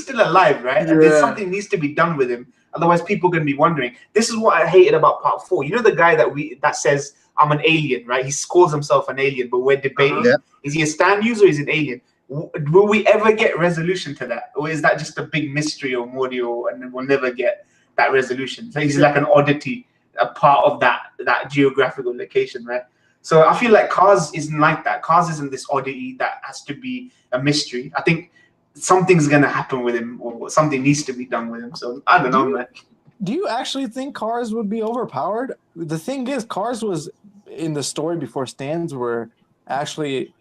still alive, right? And there's something needs to be done with him. Otherwise, people are going to be wondering. This is what I hated about part 4. You know the guy that says, I'm an alien, right? He calls himself an alien, but we're debating. Is he a stand user or is he an alien? Will we ever get resolution to that? Or is that just a big mystery or Mordio and we'll never get that resolution? So he's like an oddity, a part of that geographical location, right? So I feel like Cars isn't like that. Cars isn't this oddity that has to be a mystery. I think something's going to happen with him or something needs to be done with him. So I don't know, man. Do you actually think Cars would be overpowered? The thing is, Cars was in the story before stands were actually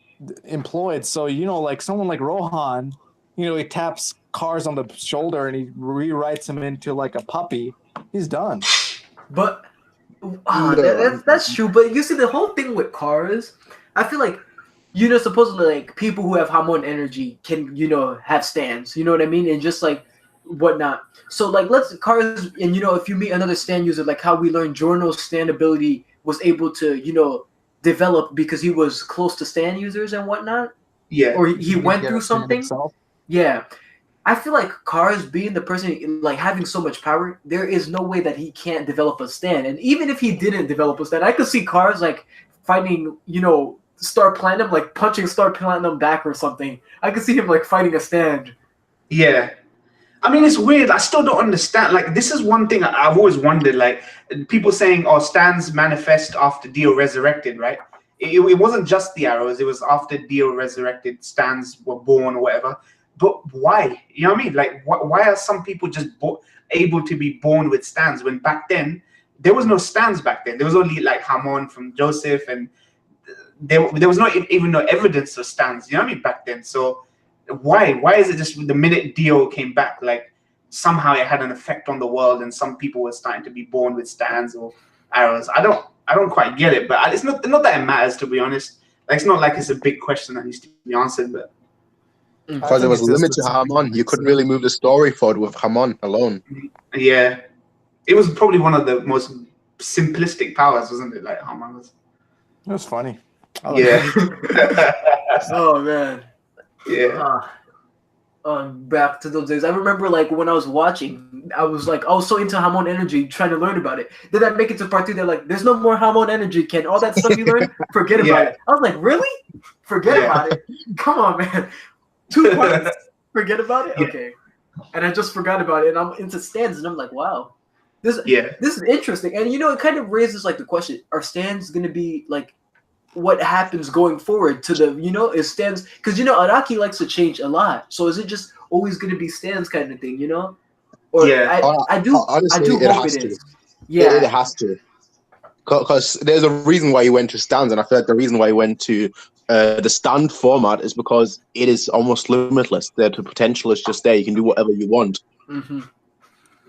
employed. So, like someone like Rohan, he taps Cars on the shoulder and he rewrites him into like a puppy. He's done. But that's true. But you see, the whole thing with Cars, I feel like, supposedly like people who have Hamon energy can, have stands. You know what I mean? And just like whatnot. So like Cars, and if you meet another stand user, like how we learned Giorno's stand ability was able to, develop because he was close to stand users and whatnot. Yeah. Or he went through something. Yeah. I feel like Cars being the person, like having so much power, there is no way that he can't develop a stand. And even if he didn't develop a stand, I could see Cars like fighting, Star Platinum, like punching Star Platinum back or something. I could see him like fighting a stand. Yeah. I mean, it's weird. I still don't understand. Like, this is one thing I've always wondered. Like, people saying, "Oh, stands manifest after Dio resurrected," right? It wasn't just the arrows. It was after Dio resurrected, stands were born or whatever. But why? You know what I mean? Like, why are some people just able to be born with stands when back then there was no stands back then? There was only like Hamon from Joseph, and there was not even no evidence of stands. You know what I mean? Back then, so. Why is it just the minute Dio came back, like somehow it had an effect on the world and some people were starting to be born with stands or arrows? I don't quite get it, but it's not that it matters, to be honest. Like, it's not like it's a big question that needs to be answered, but because there was a limit to Hamon, you couldn't really move the story forward with Hamon alone. Yeah, it was probably one of the most simplistic powers, wasn't it? Like Hamon was. It was funny. Yeah. Oh man. Yeah. Back to those days. I remember like when I was watching, I was so into Hamon energy, trying to learn about it. Then I make it to part 2. They're like, "There's no more Hamon energy, Ken. All that stuff you learned, forget about it." I was like, "Really? Forget about it? Come on, man. 2 parts. Forget about it? Okay." And I just forgot about it, and I'm into stands, and I'm like, "Wow, this is interesting." And it kind of raises like the question: are stands going to be like? What happens going forward to the is stands, because Araki likes to change a lot, so is it just always going to be stands kind of thing, or I do hope it is. Yeah, it has to, because there's a reason why you went to stands, and I feel like the reason why you went to the stand format is because it is almost limitless. The potential is just there. You can do whatever you want. Mm-hmm.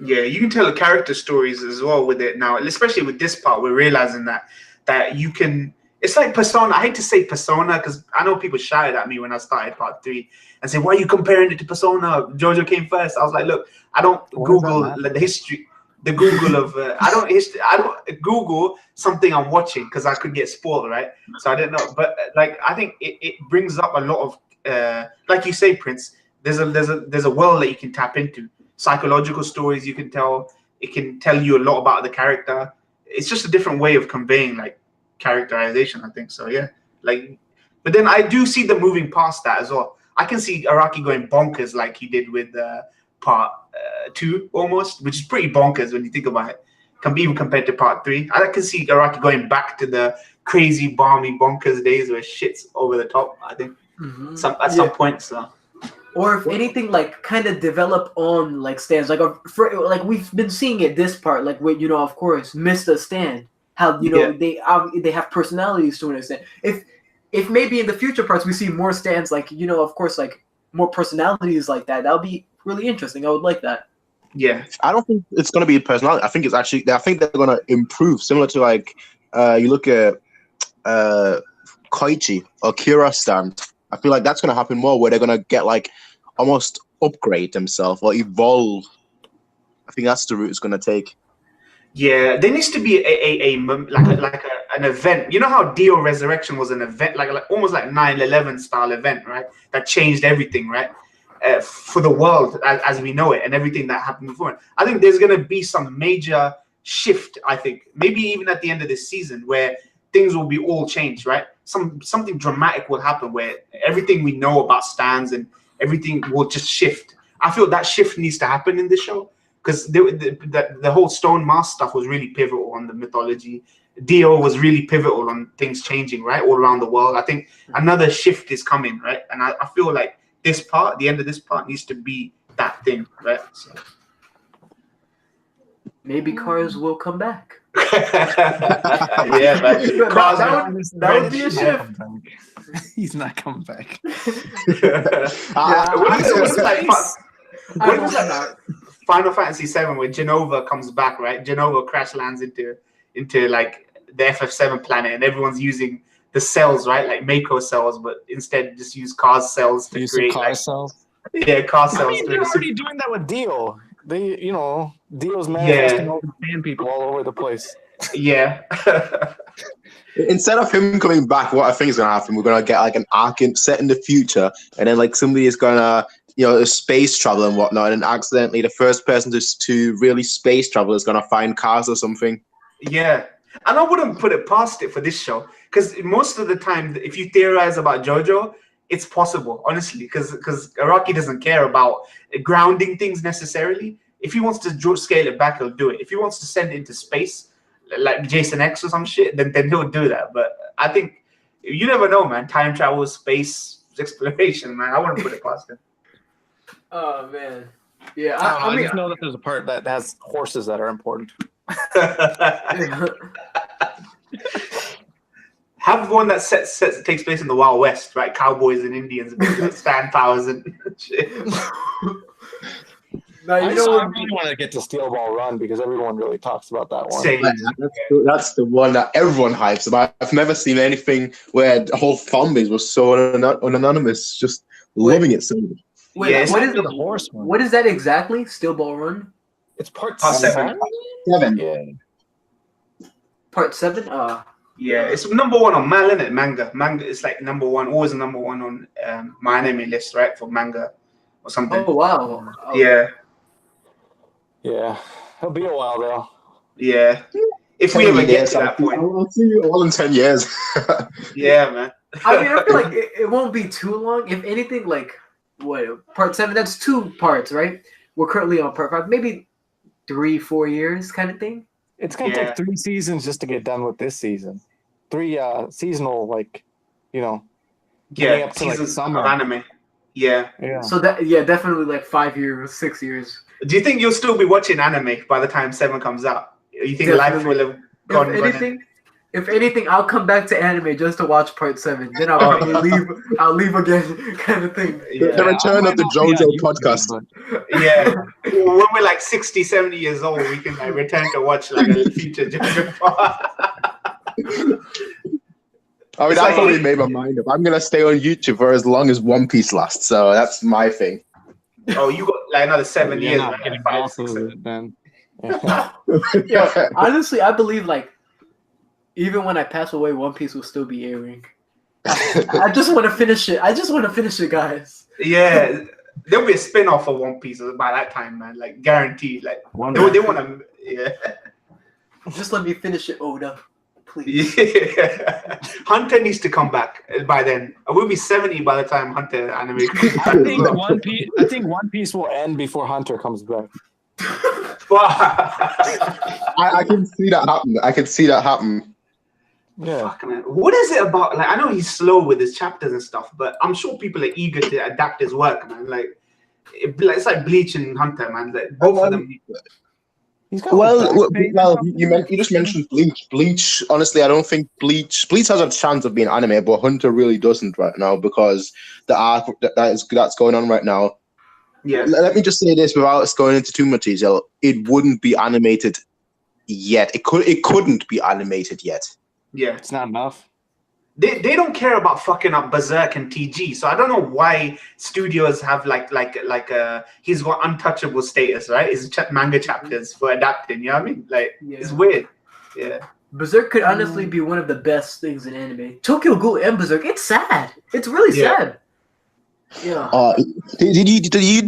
Yeah, you can tell the character stories as well with it now, especially with this part. We're realizing that you can. It's like Persona. I hate to say Persona because I know people shouted at me when I started part 3 and said, "Why are you comparing it to Persona? JoJo came first." I was like, "Look, I don't Google the history, the Google of I don't Google something I'm watching because I could get spoiled, right? So I didn't know. But like, I think it brings up a lot of like you say, Prince. There's a world that you can tap into. Psychological stories you can tell. It can tell you a lot about the character. It's just a different way of conveying like characterization, I think. So yeah, like, but then I do see them moving past that as well. I can see Araki going bonkers like he did with part 2 almost, which is pretty bonkers when you think about it. Can be even compared to part 3. I can see Araki going back to the crazy, balmy, bonkers days where shit's over the top. I think at some point. So, or if anything, like kind of develop on like stands, like we've been seeing it this part, like with of course Mista stand. How they have personalities to an extent. If maybe in the future parts we see more stands like of course like more personalities like that would be really interesting. I would like that. Yeah, I don't think it's going to be personality. I think it's actually. I think they're going to improve, similar to like you look at Koichi or Kira stand. I feel like that's going to happen more, where they're going to get like almost upgrade themselves or evolve. I think that's the route it's going to take. Yeah, there needs to be an event. You know how Dio Resurrection was an event, like almost like 9/11 style event, right? That changed everything, right? For the world as we know it, and everything that happened before. I think there's going to be some major shift. I think maybe even at the end of this season, where things will be all changed, right? Something dramatic will happen where everything we know about stands and everything will just shift. I feel that shift needs to happen in this show because the whole Stone Mask stuff was really pivotal on the mythology. Dio was really pivotal on things changing, right, all around the world. I think another shift is coming, right? And I feel like this part, the end of this part, needs to be that thing, right? So. Maybe Cars will come back. Yeah, but that would be a shift. He's not coming back. What was that? Final Fantasy VII, where Genova comes back, right? Genova crash lands into like the FF7 planet, and everyone's using the cells, right? Like Mako cells, but instead just use Cars cells to create car cells. Yeah, car cells. I mean, they're already doing that with Dio. Dio's manifesting all the fan people all over the place. Yeah. Instead of him coming back, what I think is going to happen, we're going to get like an arc set in the future, and then like somebody is going to, space travel and whatnot, and accidentally the first person to really space travel is going to find Cars or something. Yeah. And I wouldn't put it past it for this show, because most of the time, if you theorize about JoJo, it's possible, honestly, because Araki doesn't care about grounding things necessarily. If he wants to scale it back, he'll do it. If he wants to send it into space, like Jason X or some shit, then he'll do that. But I think you never know, man. Time travel, space exploration, man. I wouldn't put it past him. Oh man, yeah. I just know that there's a part that has horses that are important. Have one that takes place in the Wild West, right? Cowboys and Indians, and stand powers and shit. Now, I really want to get to Steel Ball Run because everyone really talks about that one. Same. That's the one that everyone hypes about. I've never seen anything where the whole fan base was so unanimous, just loving it so much. Wait, Yeah, what is the horse one? What is that exactly? Steel Ball Run? It's part 7. 7. Yeah. Part 7? Yeah, it's number 1 on Mal, isn't it? Manga is like number 1, always number 1 on my anime list, right? For manga or something. Oh wow. Oh. Yeah. Yeah. It'll be a while though. Yeah. If we ever get to that point. I'll see you all in 10 years. Yeah, man. I mean, I feel like it won't be too long. If anything, like part 7, that's 2 parts, right? We're currently on part 5, maybe 3-4 years kind of thing. It's gonna take 3 seasons just to get done with this season. 3 seasonal, like, up to seasons like summer of anime. Yeah. So definitely like 5 years, 6 years. Do you think you'll still be watching anime by the time 7 comes out? You think life will have gone? If anything, I'll come back to anime just to watch part 7. Then I'll probably leave. I'll leave again, kind of thing. Yeah. The return of the JoJo podcast. Yeah. When we're like 60, 70 years old, we can like return to watch like a future JoJo part. I mean, I've already made my mind up. I'm going to stay on YouTube for as long as One Piece lasts. So that's my thing. Oh, you got like another 7 years. Not getting off of it, then. Yeah, honestly, I believe like even when I pass away, One Piece will still be airing. I just want to finish it. Guys. Yeah, there'll be a spin-off of One Piece by that time, man. Like guaranteed. Like they want to. Yeah. Just let me finish it, Oda, please. Yeah. Hunter needs to come back by then. I will be 70 by the time Hunter anime. I think One Piece will end before Hunter comes back. I can see that happen. Yeah. Fuck, man. What is it about? Like, I know he's slow with his chapters and stuff, but I'm sure people are eager to adapt his work, man. Like, it's like Bleach and Hunter, man. Like, both of them. You just mentioned Bleach. Bleach, honestly, I don't think Bleach has a chance of being anime, but Hunter really doesn't right now because the arc that's going on right now. Yeah. Let me just say this without us going into too much detail. It wouldn't be animated yet. It couldn't be animated yet. Yeah. It's not enough. They don't care about fucking up Berserk and TG, so I don't know why studios have like he's got untouchable status, right? His manga chapters for adapting, you know what I mean? Like it's weird. Yeah. Berserk could honestly be one of the best things in anime. Tokyo Ghoul and Berserk, it's sad. It's really sad. Yeah. Did you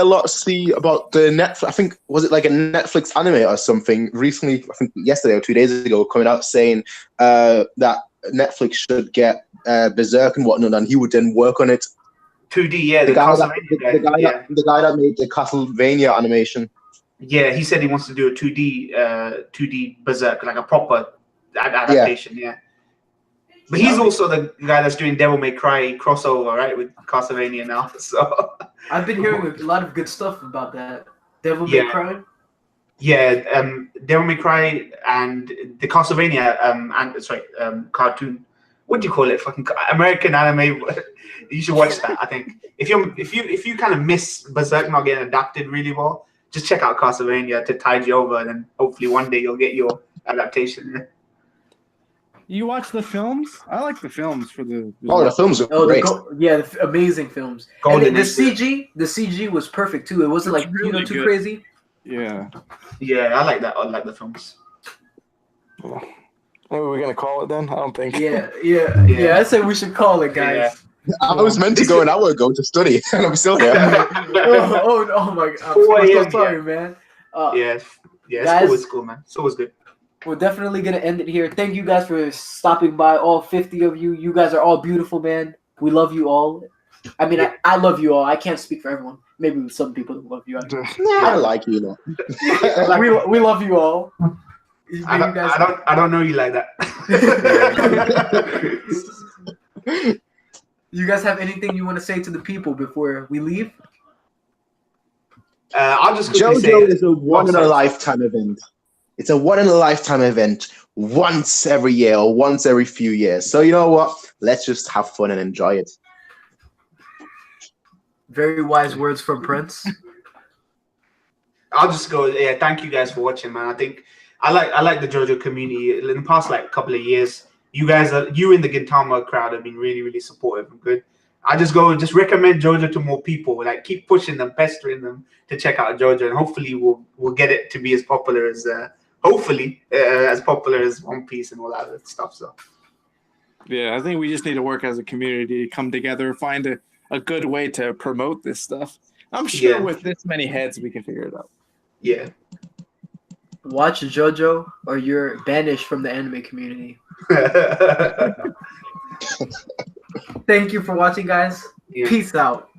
lot see about the Netflix? I think was it like a Netflix anime or something recently? I think yesterday or 2 days ago, coming out saying that Netflix should get Berserk and whatnot, and he would then work on it. 2D, yeah. The guy that made the Castlevania animation. Yeah, he said he wants to do a 2D Berserk, like a proper adaptation. Yeah. But he's also the guy that's doing Devil May Cry crossover, right, with Castlevania now. So I've been hearing a lot of good stuff about that. Devil May Cry. Yeah, Devil May Cry and the Castlevania cartoon. What do you call it? Fucking American anime. You should watch that. I think if you kind of miss Berserk not getting adapted really well, just check out Castlevania to tide you over, and then hopefully one day you'll get your adaptation. You watch the films? I like the films for the. The films are great. The amazing films. And the CG was perfect too. It wasn't like really too crazy. Yeah. Yeah, I like that. I like the films. Maybe we're gonna call it then. I don't think. Yeah. I say we should call it, guys. Yeah. I was meant to go an hour ago to study, and I'm still here. oh my God! I'm so sorry, man. It's cool, man. It's always good. We're definitely gonna end it here. Thank you guys for stopping by, all 50 of you. You guys are all beautiful, man. We love you all. I mean, I love you all. I can't speak for everyone. Maybe some people don't love you. I like you, though. we love you all. I don't know you like that. You guys have anything you want to say to the people before we leave? I'll just JoJo is a one-in-a-lifetime event. It's a one-in-a-lifetime event once every year or once every few years. So you know what? Let's just have fun and enjoy it. Very wise words from Prince. I'll just go. Yeah, thank you guys for watching, man. I think I like the JoJo community. In the past couple of years, you in the Gintama crowd have been really, really supportive and good. I just recommend JoJo to more people. Like, keep pushing them, pestering them to check out JoJo, and hopefully we'll get it to be as popular as One Piece and all that other stuff. So yeah, I think we just need to work as a community, come together, find a good way to promote this stuff. I'm sure with this many heads we can figure it out. Yeah. Watch JoJo or you're banished from the anime community. Thank you for watching, guys. Peace out.